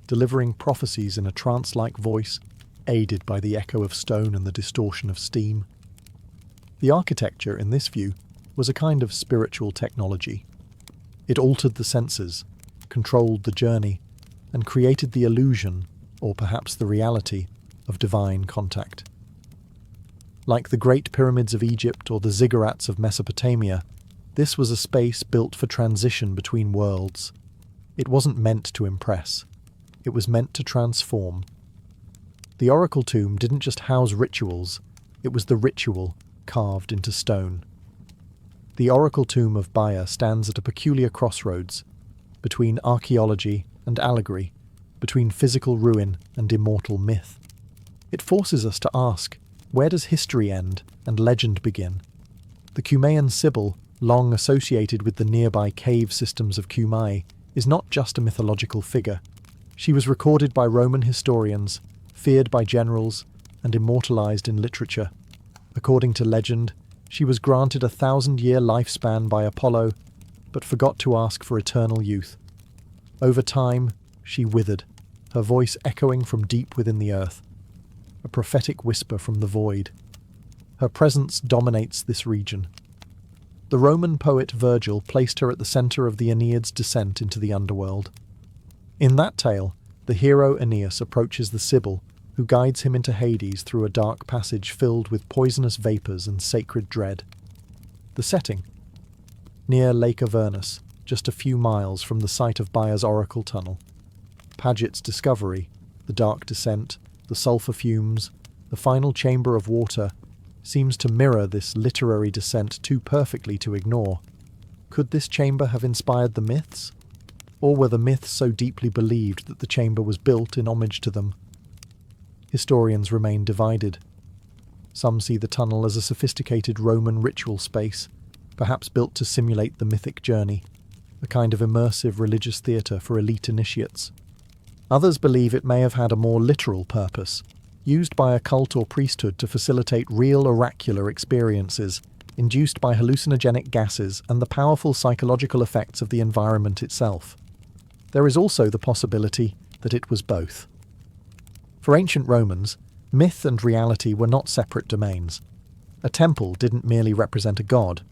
delivering prophecies in a trance-like voice, aided by the echo of stone and the distortion of steam. The architecture, in this view, was a kind of spiritual technology. It altered the senses, controlled the journey, and created the illusion, or perhaps the reality, of divine contact. Like the Great Pyramids of Egypt or the ziggurats of Mesopotamia, this was a space built for transition between worlds. It wasn't meant to impress. It was meant to transform. The oracle tomb didn't just house rituals, it was the ritual carved into stone. The oracle tomb of Bayer stands at a peculiar crossroads, between archaeology and allegory, between physical ruin and immortal myth. It forces us to ask, where does history end and legend begin? The Cumaean Sibyl, long associated with the nearby cave systems of Cumae, is not just a mythological figure. She was recorded by Roman historians, feared by generals, and immortalized in literature. According to legend, she was granted a 1,000-year lifespan by Apollo, but forgot to ask for eternal youth. Over time, she withered, her voice echoing from deep within the earth, a prophetic whisper from the void. Her presence dominates this region. The Roman poet Virgil placed her at the center of the Aeneid's descent into the underworld. In that tale, the hero Aeneas approaches the Sibyl, who guides him into Hades through a dark passage filled with poisonous vapors and sacred dread. The setting? Near Lake Avernus, just a few miles from the site of Bayer's Oracle Tunnel. Paget's discovery, the dark descent, the sulfur fumes, the final chamber of water, seems to mirror this literary descent too perfectly to ignore. Could this chamber have inspired the myths? Or were the myths so deeply believed that the chamber was built in homage to them? Historians remain divided. Some see the tunnel as a sophisticated Roman ritual space, perhaps built to simulate the mythic journey, a kind of immersive religious theatre for elite initiates. Others believe it may have had a more literal purpose, used by a cult or priesthood to facilitate real oracular experiences, induced by hallucinogenic gases and the powerful psychological effects of the environment itself. There is also the possibility that it was both. For ancient Romans, myth and reality were not separate domains. A temple didn't merely represent a god,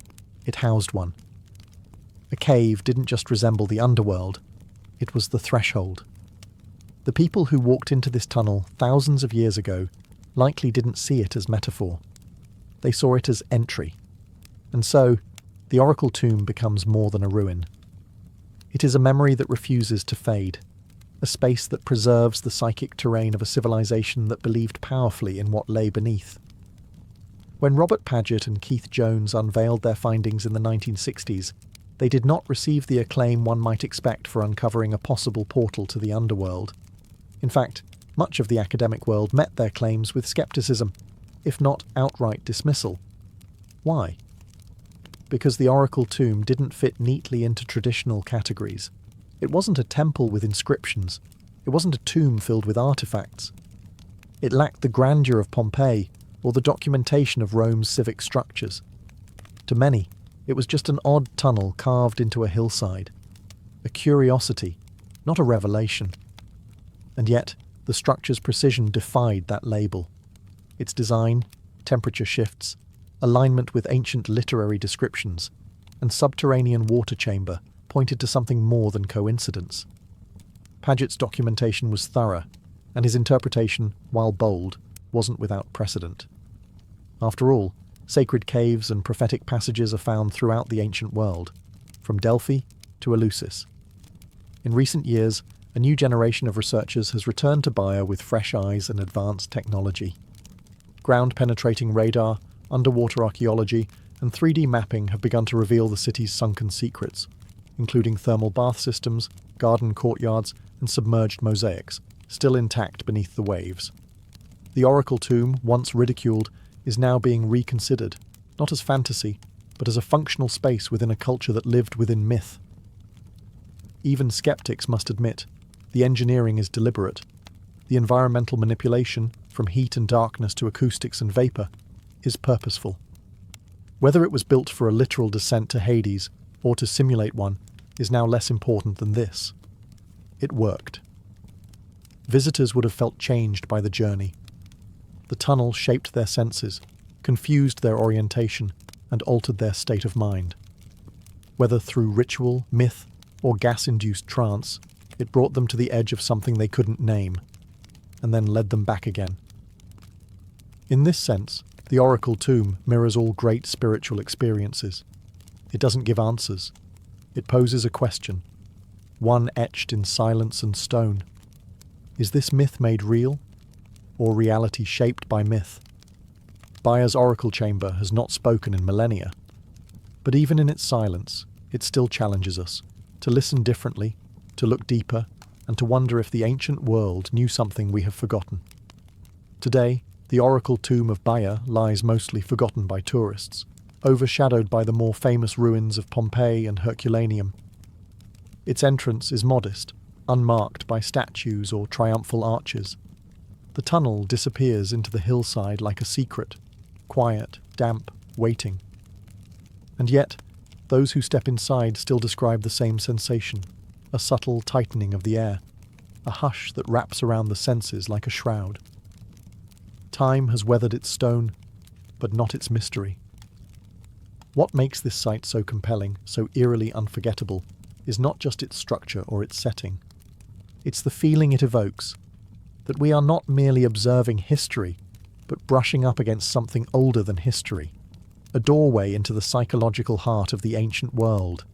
it housed one. A cave didn't just resemble the underworld, it was the threshold. The people who walked into this tunnel thousands of years ago likely didn't see it as metaphor. They saw it as entry. And so, the oracle tomb becomes more than a ruin. It is a memory that refuses to fade, a space that preserves the psychic terrain of a civilization that believed powerfully in what lay beneath. When Robert Paget and Keith Jones unveiled their findings in the 1960s, they did not receive the acclaim one might expect for uncovering a possible portal to the underworld. In fact, much of the academic world met their claims with skepticism, if not outright dismissal. Why? Because the oracle tomb didn't fit neatly into traditional categories. It wasn't a temple with inscriptions. It wasn't a tomb filled with artifacts. It lacked the grandeur of Pompeii or the documentation of Rome's civic structures. To many, it was just an odd tunnel carved into a hillside. A curiosity, not a revelation. And yet, the structure's precision defied that label. Its design, temperature shifts, alignment with ancient literary descriptions, and subterranean water chamber pointed to something more than coincidence. Paget's documentation was thorough, and his interpretation, while bold, wasn't without precedent. After all, sacred caves and prophetic passages are found throughout the ancient world, from Delphi to Eleusis. In recent years, a new generation of researchers has returned to Bayer with fresh eyes and advanced technology. Ground-penetrating radar, underwater archaeology, and 3D mapping have begun to reveal the city's sunken secrets, including thermal bath systems, garden courtyards, and submerged mosaics, still intact beneath the waves. The oracle tomb, once ridiculed, is now being reconsidered, not as fantasy, but as a functional space within a culture that lived within myth. Even skeptics must admit, the engineering is deliberate. The environmental manipulation, from heat and darkness to acoustics and vapor, is purposeful. Whether it was built for a literal descent to Hades or to simulate one is now less important than this. It worked. Visitors would have felt changed by the journey. The tunnel shaped their senses, confused their orientation, and altered their state of mind. Whether through ritual, myth, or gas-induced trance, it brought them to the edge of something they couldn't name, and then led them back again. In this sense, the oracle tomb mirrors all great spiritual experiences. It doesn't give answers. It poses a question, one etched in silence and stone. Is this myth made real, or reality shaped by myth? Bayer's oracle chamber has not spoken in millennia, but even in its silence, it still challenges us to listen differently, to look deeper, and to wonder if the ancient world knew something we have forgotten. Today, the oracle tomb of Bayer lies mostly forgotten by tourists, overshadowed by the more famous ruins of Pompeii and Herculaneum. Its entrance is modest, unmarked by statues or triumphal arches. The tunnel disappears into the hillside like a secret, quiet, damp, waiting. And yet, those who step inside still describe the same sensation, a subtle tightening of the air, a hush that wraps around the senses like a shroud. Time has weathered its stone, but not its mystery. What makes this site so compelling, so eerily unforgettable, is not just its structure or its setting. It's the feeling it evokes, that we are not merely observing history, but brushing up against something older than history, a doorway into the psychological heart of the ancient world.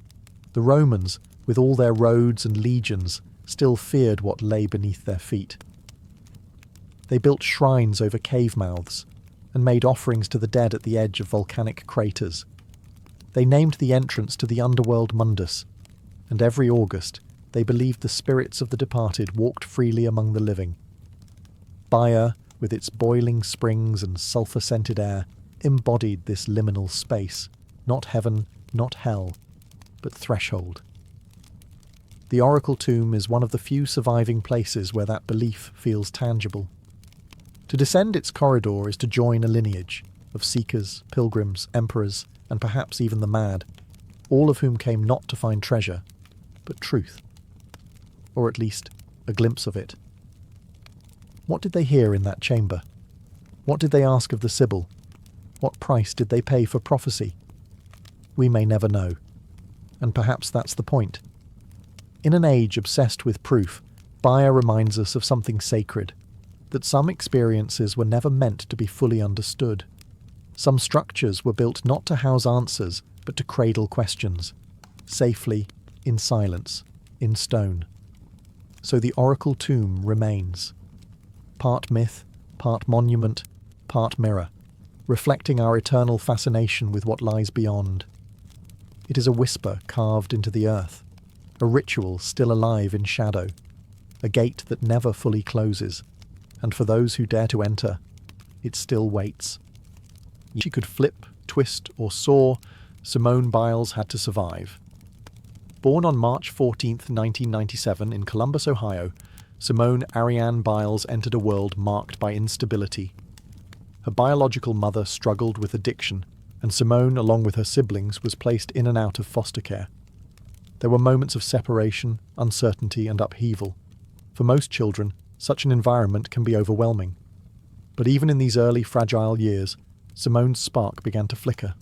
The Romans, with all their roads and legions, still feared what lay beneath their feet. They built shrines over cave mouths, and made offerings to the dead at the edge of volcanic craters. They named the entrance to the underworld Mundus, and every August they believed the spirits of the departed walked freely among the living. Bayer, with its boiling springs and sulphur-scented air, embodied this liminal space, not heaven, not hell, but threshold. The oracle tomb is one of the few surviving places where that belief feels tangible. To descend its corridor is to join a lineage of seekers, pilgrims, emperors, and perhaps even the mad, all of whom came not to find treasure, but truth. Or at least, a glimpse of it. What did they hear in that chamber? What did they ask of the Sibyl? What price did they pay for prophecy? We may never know. And perhaps that's the point. In an age obsessed with proof, Bayer reminds us of something sacred, that some experiences were never meant to be fully understood. Some structures were built not to house answers, but to cradle questions, safely, in silence, in stone. So the oracle tomb remains. Part myth, part monument, part mirror, reflecting our eternal fascination with what lies beyond. It is a whisper carved into the earth, a ritual still alive in shadow, a gate that never fully closes, and for those who dare to enter, it still waits. She could flip, twist, or soar, Simone Biles had to survive. Born on March 14, 1997 in Columbus, Ohio, Simone Ariane Biles entered a world marked by instability. Her biological mother struggled with addiction, and Simone, along with her siblings, was placed in and out of foster care. There were moments of separation, uncertainty, and upheaval. For most children, such an environment can be overwhelming. But even in these early fragile years, Simone's spark began to flicker.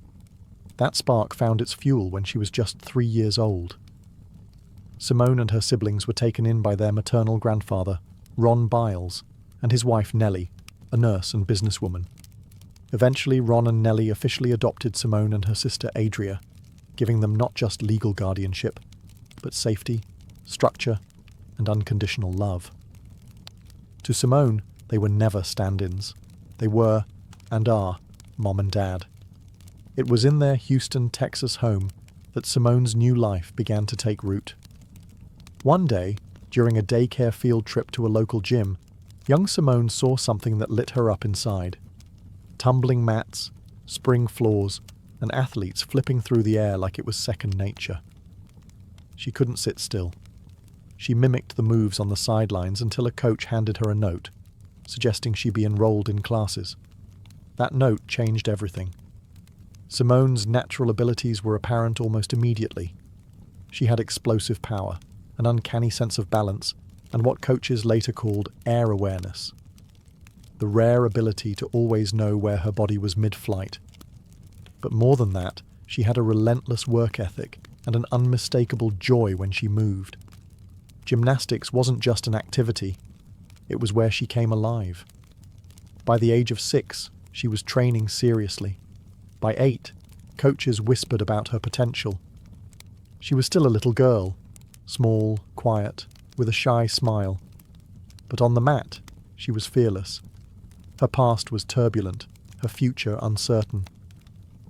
That spark found its fuel when she was just 3 years old. Simone and her siblings were taken in by their maternal grandfather, Ron Biles, and his wife Nellie, a nurse and businesswoman. Eventually, Ron and Nellie officially adopted Simone and her sister Adria, giving them not just legal guardianship, but safety, structure, and unconditional love. To Simone, they were never stand-ins. They were, and are, Mom and Dad. It was in their Houston, Texas home that Simone's new life began to take root. One day, during a daycare field trip to a local gym, young Simone saw something that lit her up inside. Tumbling mats, spring floors, and athletes flipping through the air like it was second nature. She couldn't sit still. She mimicked the moves on the sidelines until a coach handed her a note, suggesting she be enrolled in classes. That note changed everything. Simone's natural abilities were apparent almost immediately. She had explosive power, an uncanny sense of balance, and what coaches later called air awareness. the rare ability to always know where her body was mid-flight. But more than that, she had a relentless work ethic and an unmistakable joy when she moved. Gymnastics wasn't just an activity, it was where she came alive. By the age of 6, she was training seriously. By 8, coaches whispered about her potential. She was still a little girl, small, quiet, with a shy smile. But on the mat, she was fearless. Her past was turbulent, her future uncertain.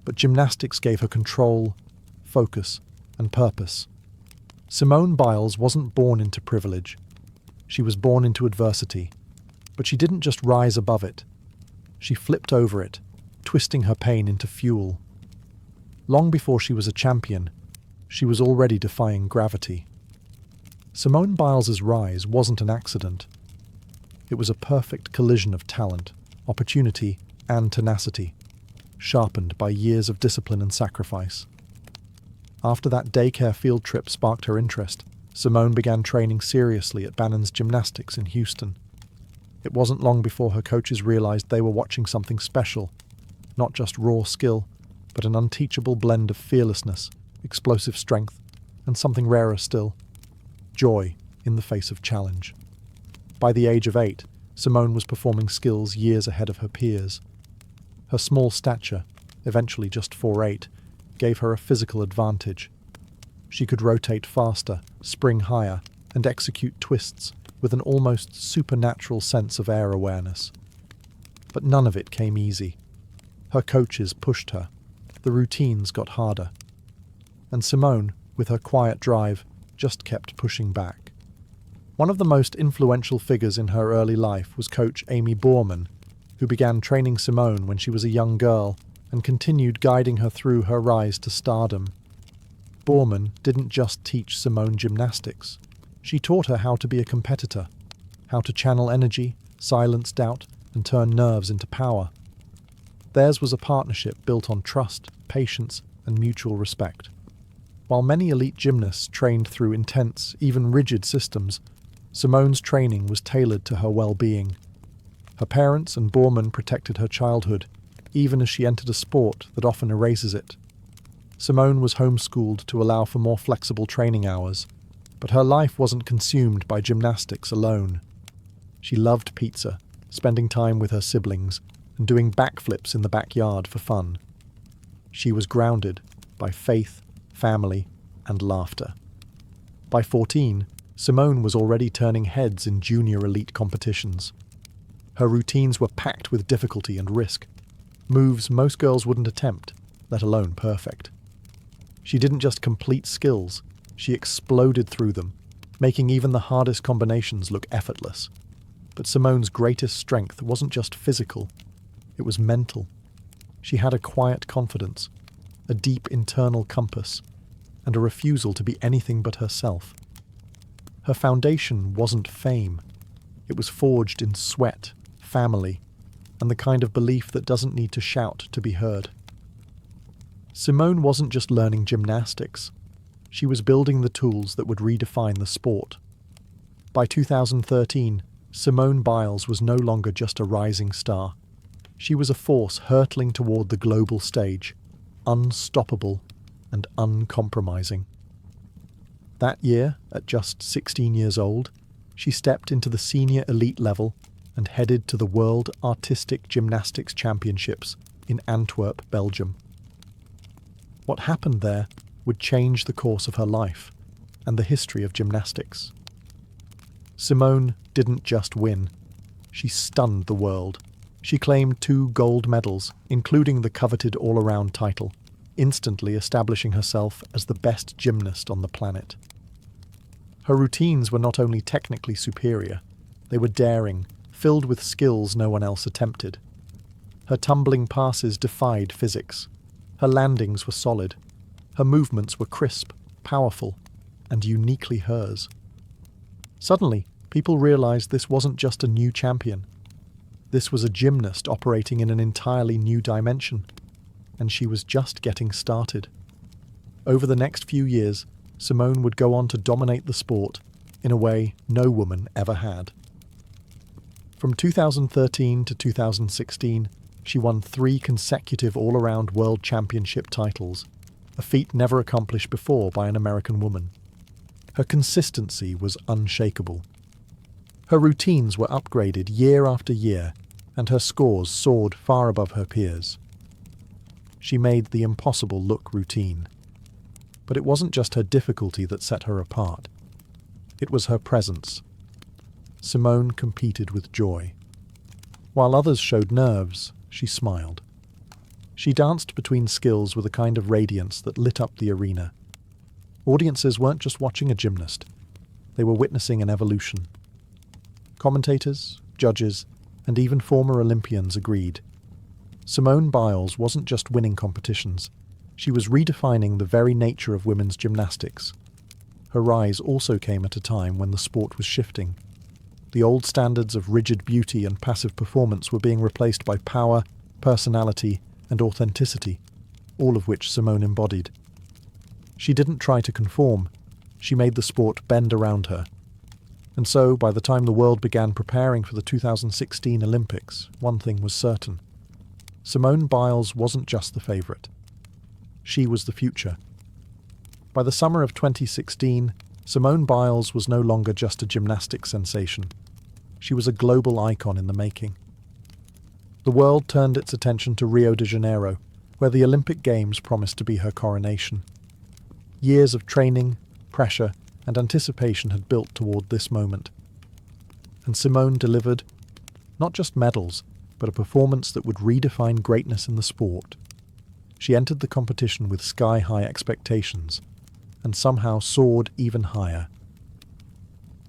But gymnastics gave her control, focus, and purpose. Simone Biles wasn't born into privilege. She was born into adversity. But she didn't just rise above it. She flipped over it, twisting her pain into fuel. Long before she was a champion, she was already defying gravity. Simone Biles's rise wasn't an accident. It was a perfect collision of talent, opportunity, and tenacity, sharpened by years of discipline and sacrifice. After that daycare field trip sparked her interest, Simone began training seriously at Bannon's Gymnastics in Houston. It wasn't long before her coaches realized they were watching something special, not just raw skill, but an unteachable blend of fearlessness, explosive strength, and something rarer still, joy in the face of challenge. By the age of 8, Simone was performing skills years ahead of her peers. Her small stature, eventually just 4'8", gave her a physical advantage. She could rotate faster, spring higher, and execute twists with an almost supernatural sense of air awareness. But none of it came easy. Her coaches pushed her. The routines got harder. And Simone, with her quiet drive, just kept pushing back. One of the most influential figures in her early life was coach Amy Borman, who began training Simone when she was a young girl and continued guiding her through her rise to stardom. Borman didn't just teach Simone gymnastics. She taught her how to be a competitor, how to channel energy, silence doubt, and turn nerves into power. Theirs was a partnership built on trust, patience, and mutual respect. While many elite gymnasts trained through intense, even rigid systems, Simone's training was tailored to her well-being. Her parents and Borman protected her childhood, even as she entered a sport that often erases it. Simone was homeschooled to allow for more flexible training hours, but her life wasn't consumed by gymnastics alone. She loved pizza, spending time with her siblings, and doing backflips in the backyard for fun. She was grounded by faith, family, and laughter. By 14, Simone was already turning heads in junior elite competitions. Her routines were packed with difficulty and risk, moves most girls wouldn't attempt, let alone perfect. She didn't just complete skills, she exploded through them, making even the hardest combinations look effortless. But Simone's greatest strength wasn't just physical, it was mental. She had a quiet confidence, a deep internal compass, and a refusal to be anything but herself. Her foundation wasn't fame. It was forged in sweat, family, and the kind of belief that doesn't need to shout to be heard. Simone wasn't just learning gymnastics. She was building the tools that would redefine the sport. By 2013, Simone Biles was no longer just a rising star. She was a force hurtling toward the global stage, unstoppable and uncompromising. That year, at just 16 years old, she stepped into the senior elite level and headed to the World Artistic Gymnastics Championships in Antwerp, Belgium. What happened there would change the course of her life and the history of gymnastics. Simone didn't just win. She stunned the world. She claimed 2 gold medals, including the coveted all-around title, instantly establishing herself as the best gymnast on the planet. Her routines were not only technically superior, they were daring, filled with skills no one else attempted. Her tumbling passes defied physics. Her landings were solid. Her movements were crisp, powerful, and uniquely hers. Suddenly, people realized this wasn't just a new champion. This was a gymnast operating in an entirely new dimension, and she was just getting started. Over the next few years, Simone would go on to dominate the sport in a way no woman ever had. From 2013 to 2016, she won 3 consecutive all-around world championship titles, a feat never accomplished before by an American woman. Her consistency was unshakable. Her routines were upgraded year after year, and her scores soared far above her peers. She made the impossible look routine. But it wasn't just her difficulty that set her apart. It was her presence. Simone competed with joy. While others showed nerves, she smiled. She danced between skills with a kind of radiance that lit up the arena. Audiences weren't just watching a gymnast. They were witnessing an evolution. Commentators, judges, and even former Olympians agreed. Simone Biles wasn't just winning competitions. She was redefining the very nature of women's gymnastics. Her rise also came at a time when the sport was shifting. The old standards of rigid beauty and passive performance were being replaced by power, personality, and authenticity, all of which Simone embodied. She didn't try to conform. She made the sport bend around her. And so, by the time the world began preparing for the 2016 Olympics, one thing was certain. Simone Biles wasn't just the favourite. She was the future. By the summer of 2016, Simone Biles was no longer just a gymnastics sensation. She was a global icon in the making. The world turned its attention to Rio de Janeiro, where the Olympic Games promised to be her coronation. Years of training, pressure, and anticipation had built toward this moment. And Simone delivered not just medals, but a performance that would redefine greatness in the sport. She entered the competition with sky-high expectations, and somehow soared even higher.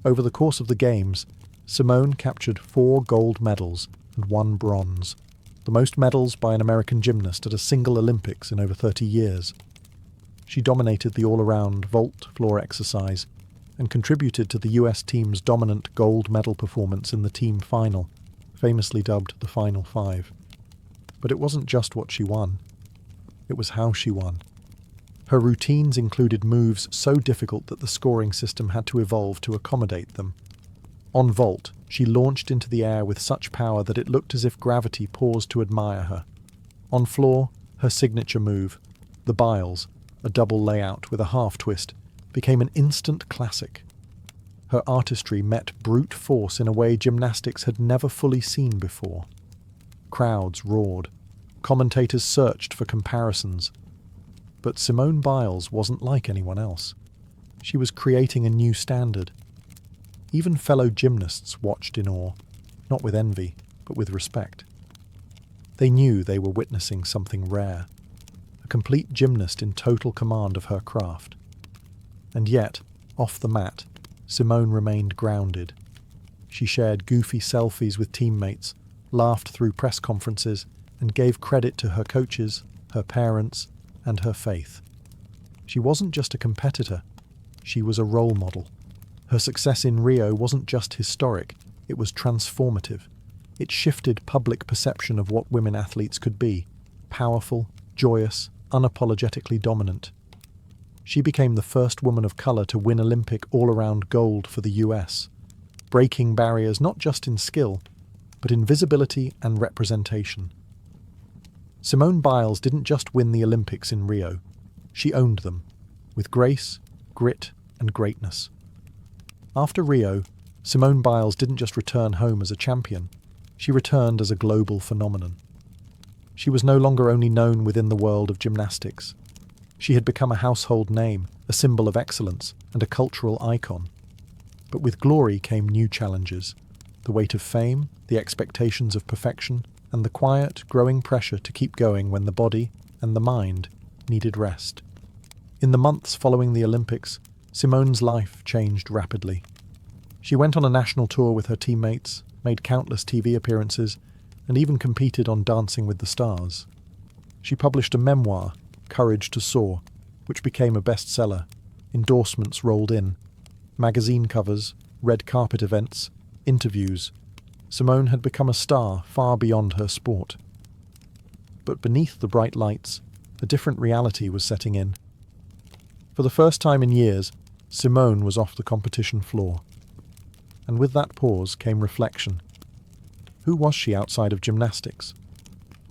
Over the course of the Games, Simone captured 4 gold medals and 1 bronze, the most medals by an American gymnast at a single Olympics in over 30 years. She dominated the all-around vault floor exercise and contributed to the US team's dominant gold medal performance in the team final, famously dubbed the Final Five. But it wasn't just what she won. It was how she won. Her routines included moves so difficult that the scoring system had to evolve to accommodate them. On vault, she launched into the air with such power that it looked as if gravity paused to admire her. On floor, her signature move, the Biles, a double layout with a half twist, became an instant classic. Her artistry met brute force in a way gymnastics had never fully seen before. Crowds roared. Commentators searched for comparisons. But Simone Biles wasn't like anyone else. She was creating a new standard. Even fellow gymnasts watched in awe, not with envy, but with respect. They knew they were witnessing something rare, a complete gymnast in total command of her craft. And yet, off the mat, Simone remained grounded. She shared goofy selfies with teammates, laughed through press conferences, and gave credit to her coaches, her parents, and her faith. She wasn't just a competitor, she was a role model. Her success in Rio wasn't just historic, it was transformative. It shifted public perception of what women athletes could be: powerful, joyous, unapologetically dominant. She became the first woman of colour to win Olympic all-around gold for the US, breaking barriers not just in skill, but in visibility and representation. Simone Biles didn't just win the Olympics in Rio, she owned them, with grace, grit, and greatness. After Rio, Simone Biles didn't just return home as a champion, she returned as a global phenomenon. She was no longer only known within the world of gymnastics. She had become a household name, a symbol of excellence, and a cultural icon. But with glory came new challenges: the weight of fame, the expectations of perfection, and the quiet, growing pressure to keep going when the body and the mind needed rest. In the months following the Olympics, Simone's life changed rapidly. She went on a national tour with her teammates, made countless TV appearances, and even competed on Dancing with the Stars. She published a memoir, Courage to Soar, which became a bestseller. Endorsements rolled in. Magazine covers, red carpet events, interviews. Simone had become a star far beyond her sport. But beneath the bright lights, a different reality was setting in. For the first time in years, Simone was off the competition floor. And with that pause came reflection. Who was she outside of gymnastics?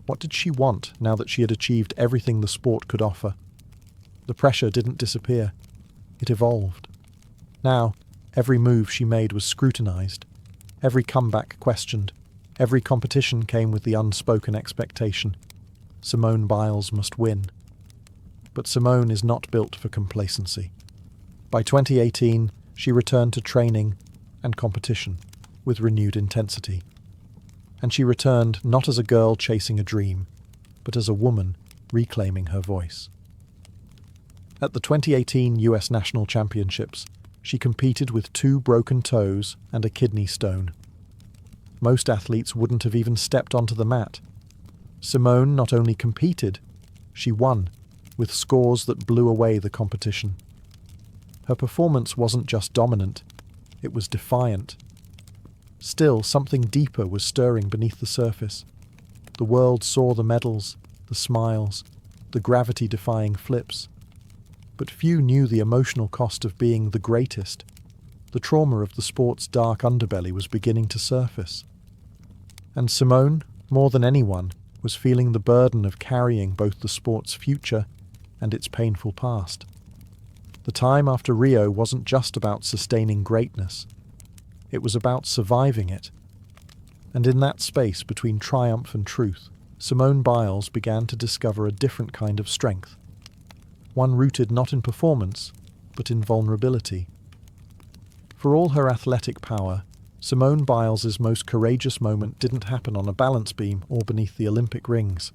What did she want now that she had achieved everything the sport could offer? The pressure didn't disappear. It evolved. Now, every move she made was scrutinized, every comeback questioned, every competition came with the unspoken expectation: Simone Biles must win. But Simone is not built for complacency. By 2018, she returned to training and competition with renewed intensity. And she returned not as a girl chasing a dream, but as a woman reclaiming her voice. At the 2018 US National Championships, she competed with 2 broken toes and a kidney stone. Most athletes wouldn't have even stepped onto the mat. Simone not only competed, she won, with scores that blew away the competition. Her performance wasn't just dominant, it was defiant. Still, something deeper was stirring beneath the surface. The world saw the medals, the smiles, the gravity-defying flips. But few knew the emotional cost of being the greatest. The trauma of the sport's dark underbelly was beginning to surface. And Simone, more than anyone, was feeling the burden of carrying both the sport's future and its painful past. The time after Rio wasn't just about sustaining greatness. It was about surviving it. And in that space between triumph and truth, Simone Biles began to discover a different kind of strength. One rooted not in performance, but in vulnerability. For all her athletic power, Simone Biles' most courageous moment didn't happen on a balance beam or beneath the Olympic rings.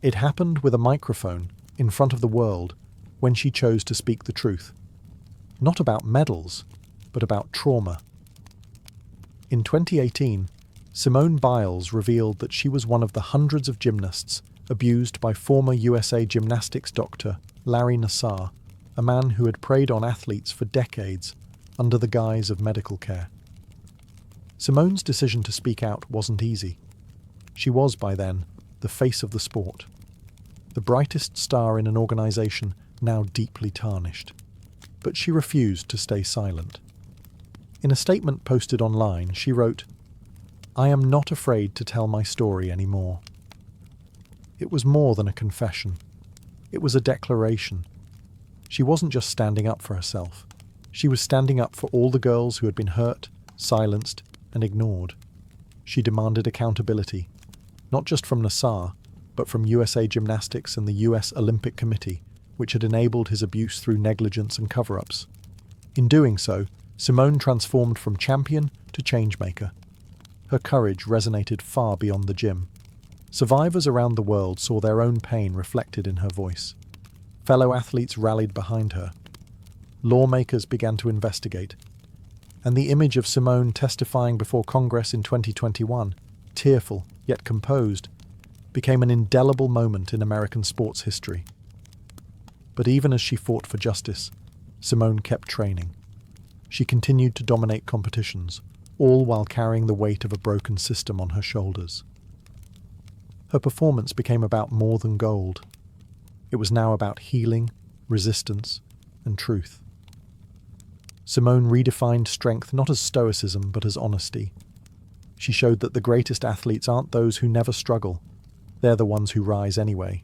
It happened with a microphone in front of the world when she chose to speak the truth. Not about medals, but about trauma. In 2018, Simone Biles revealed that she was one of the hundreds of gymnasts abused by former USA gymnastics doctor Larry Nassar, a man who had preyed on athletes for decades under the guise of medical care. Simone's decision to speak out wasn't easy. She was, by then, the face of the sport, the brightest star in an organization now deeply tarnished. But she refused to stay silent. In a statement posted online, she wrote, "I am not afraid to tell my story anymore." It was more than a confession. It was a declaration. She wasn't just standing up for herself. She was standing up for all the girls who had been hurt, silenced, and ignored. She demanded accountability, not just from Nassar, but from USA Gymnastics and the US Olympic Committee, which had enabled his abuse through negligence and cover-ups. In doing so, Simone transformed from champion to changemaker. Her courage resonated far beyond the gym. Survivors around the world saw their own pain reflected in her voice. Fellow athletes rallied behind her. Lawmakers began to investigate. And the image of Simone testifying before Congress in 2021, tearful yet composed, became an indelible moment in American sports history. But even as she fought for justice, Simone kept training. She continued to dominate competitions, all while carrying the weight of a broken system on her shoulders. Her performance became about more than gold. It was now about healing, resistance, and truth. Simone redefined strength not as stoicism but as honesty. She showed that the greatest athletes aren't those who never struggle, they're the ones who rise anyway.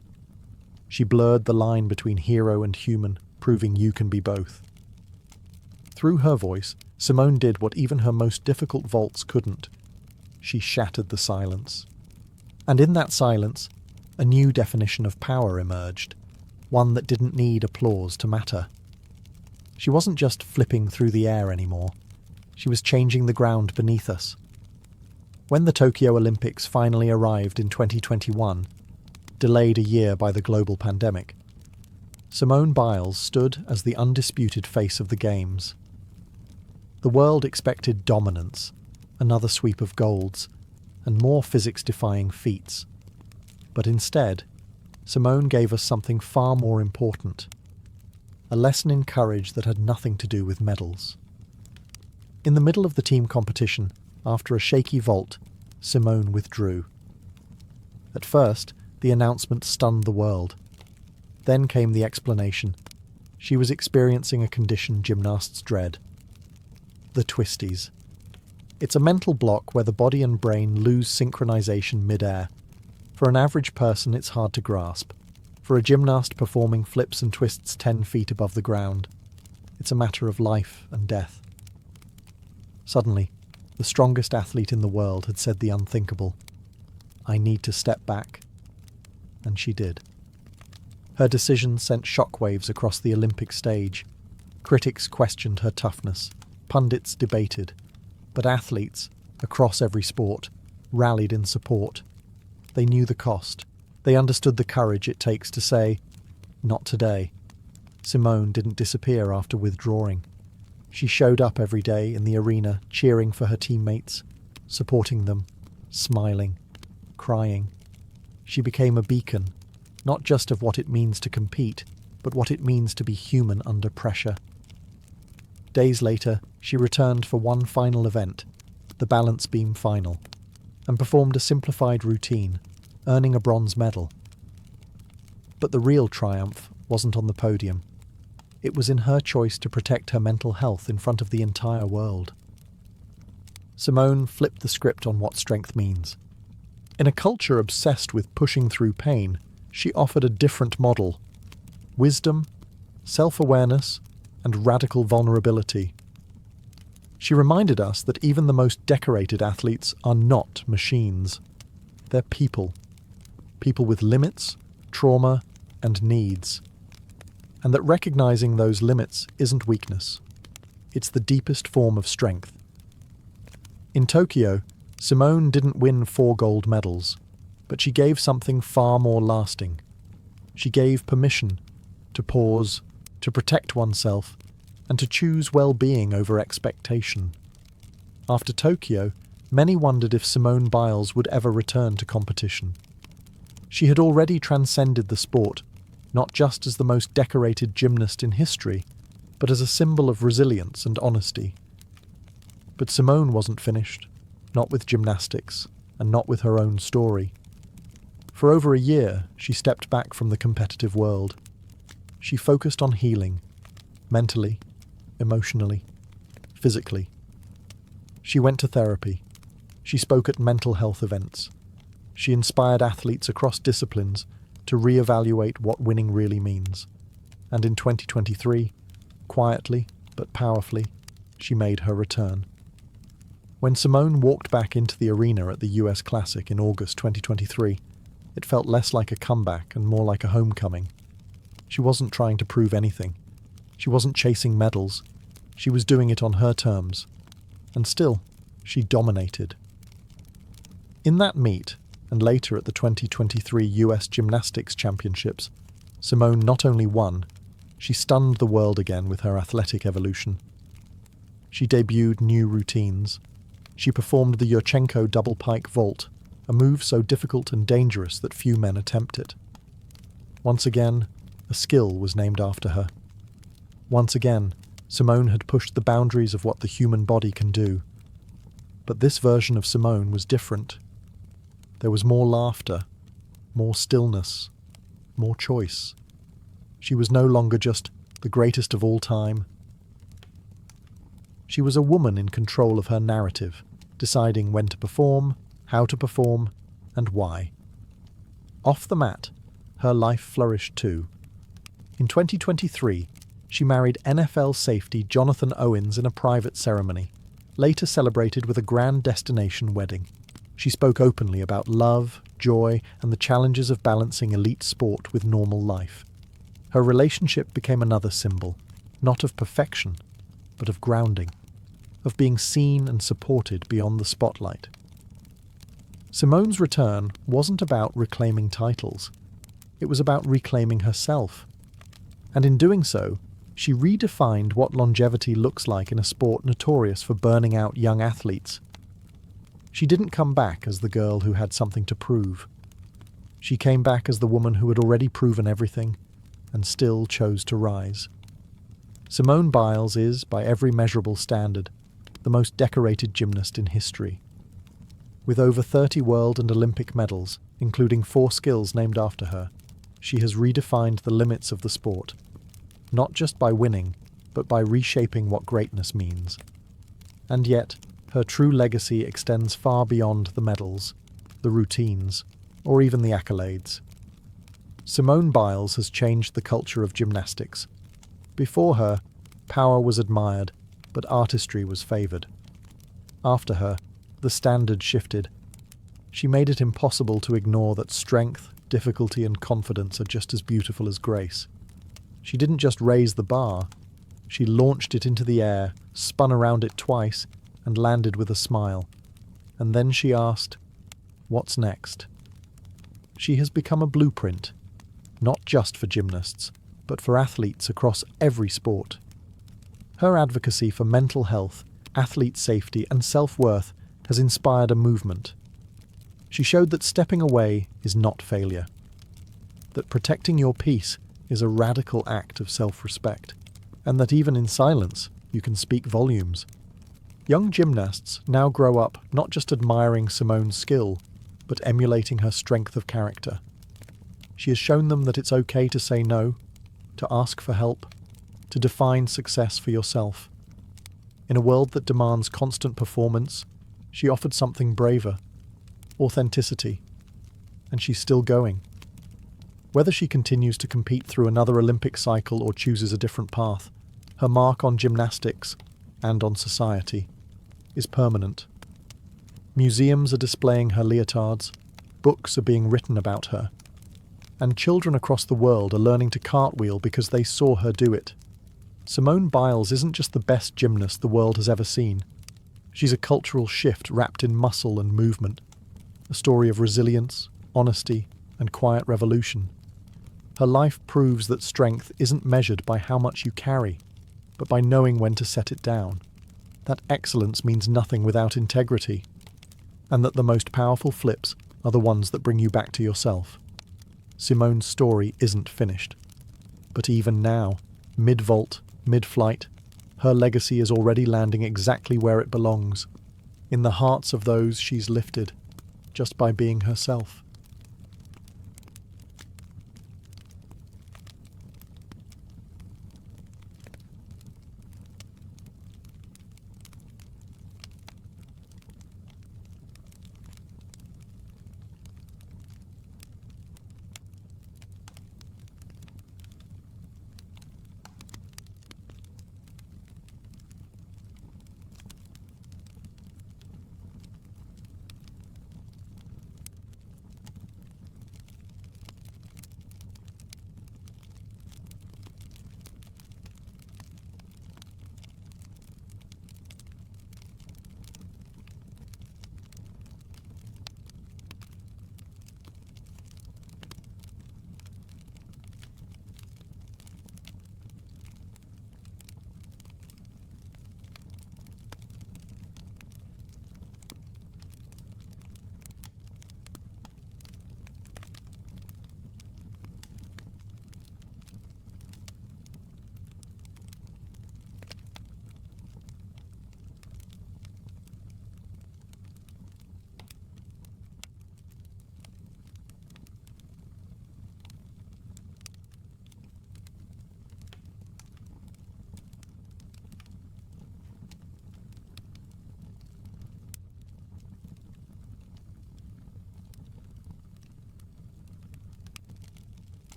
She blurred the line between hero and human, proving you can be both. Through her voice, Simone did what even her most difficult vaults couldn't. She shattered the silence. And in that silence, a new definition of power emerged, one that didn't need applause to matter. She wasn't just flipping through the air anymore. She was changing the ground beneath us. When the Tokyo Olympics finally arrived in 2021, delayed a year by the global pandemic, Simone Biles stood as the undisputed face of the Games. The world expected dominance, another sweep of golds, and more physics-defying feats. But instead, Simone gave us something far more important, a lesson in courage that had nothing to do with medals. In the middle of the team competition, after a shaky vault, Simone withdrew. At first, the announcement stunned the world. Then came the explanation. She was experiencing a condition gymnasts dread: the twisties. It's a mental block where the body and brain lose synchronization mid-air. For an average person, it's hard to grasp. For a gymnast performing flips and twists 10 feet above the ground, it's a matter of life and death. Suddenly, the strongest athlete in the world had said the unthinkable. I need to step back. And she did. Her decision sent shockwaves across the Olympic stage. Critics questioned her toughness. Pundits debated. But athletes, across every sport, rallied in support. They knew the cost. They understood the courage it takes to say, not today. Simone didn't disappear after withdrawing. She showed up every day in the arena, cheering for her teammates, supporting them, smiling, crying. She became a beacon, not just of what it means to compete, but what it means to be human under pressure. Days later, she returned for one final event, the balance beam final, and performed a simplified routine, earning a bronze medal. But the real triumph wasn't on the podium. It was in her choice to protect her mental health in front of the entire world. Simone flipped the script on what strength means. In a culture obsessed with pushing through pain, she offered a different model: wisdom, self-awareness, and radical vulnerability. She reminded us that even the most decorated athletes are not machines. They're people. People with limits, trauma, and needs. And that recognizing those limits isn't weakness. It's the deepest form of strength. In Tokyo, Simone didn't win 4 gold medals, but she gave something far more lasting. She gave permission to pause, to protect oneself, and to choose well-being over expectation. After Tokyo, many wondered if Simone Biles would ever return to competition. She had already transcended the sport, not just as the most decorated gymnast in history, but as a symbol of resilience and honesty. But Simone wasn't finished, not with gymnastics, and not with her own story. For over a year, she stepped back from the competitive world. She focused on healing, mentally, emotionally, physically. She went to therapy. She spoke at mental health events. She inspired athletes across disciplines to reevaluate what winning really means. And in 2023, quietly but powerfully, she made her return. When Simone walked back into the arena at the US Classic in August 2023, it felt less like a comeback and more like a homecoming. She wasn't trying to prove anything. She wasn't chasing medals. She was doing it on her terms. And still, she dominated. In that meet, and later at the 2023 US Gymnastics Championships, Simone not only won, she stunned the world again with her athletic evolution. She debuted new routines. She performed the Yurchenko double pike vault, a move so difficult and dangerous that few men attempt it. Once again, a skill was named after her. Once again, Simone had pushed the boundaries of what the human body can do. But this version of Simone was different. There was more laughter, more stillness, more choice. She was no longer just the greatest of all time. She was a woman in control of her narrative, deciding when to perform, how to perform, and why. Off the mat, her life flourished too. In 2023, she married NFL safety Jonathan Owens in a private ceremony, later celebrated with a grand destination wedding. She spoke openly about love, joy, and the challenges of balancing elite sport with normal life. Her relationship became another symbol, not of perfection, but of grounding, of being seen and supported beyond the spotlight. Simone's return wasn't about reclaiming titles. It was about reclaiming herself. And in doing so, she redefined what longevity looks like in a sport notorious for burning out young athletes. She didn't come back as the girl who had something to prove. She came back as the woman who had already proven everything and still chose to rise. Simone Biles is, by every measurable standard, the most decorated gymnast in history. With over 30 world and Olympic medals, including 4 skills named after her, she has redefined the limits of the sport, not just by winning, but by reshaping what greatness means. And yet, Her true legacy extends far beyond the medals, the routines, or even the accolades. Simone Biles has changed the culture of gymnastics. Before her, power was admired, but artistry was favoured. After her, the standard shifted. She made it impossible to ignore that strength, difficulty, and confidence are just as beautiful as grace. She didn't just raise the bar, she launched it into the air, spun around it twice, and landed with a smile. And then she asked, "What's next?" She has become a blueprint, not just for gymnasts, but for athletes across every sport. Her advocacy for mental health, athlete safety, and self-worth has inspired a movement. She showed that stepping away is not failure, that protecting your peace is a radical act of self-respect, and that even in silence, you can speak volumes. Young gymnasts now grow up not just admiring Simone's skill, but emulating her strength of character. She has shown them that it's okay to say no, to ask for help, to define success for yourself. In a world that demands constant performance, she offered something braver, authenticity, and she's still going. Whether she continues to compete through another Olympic cycle or chooses a different path, her mark on gymnastics, and on society, is permanent. Museums are displaying her leotards, books are being written about her, and children across the world are learning to cartwheel because they saw her do it. Simone Biles isn't just the best gymnast the world has ever seen. She's a cultural shift wrapped in muscle and movement, a story of resilience, honesty, and quiet revolution. Her life proves that strength isn't measured by how much you carry, but by knowing when to set it down, that excellence means nothing without integrity, and that the most powerful flips are the ones that bring you back to yourself. Simone's story isn't finished, but even now, mid-vault, mid-flight, her legacy is already landing exactly where it belongs, in the hearts of those she's lifted, just by being herself.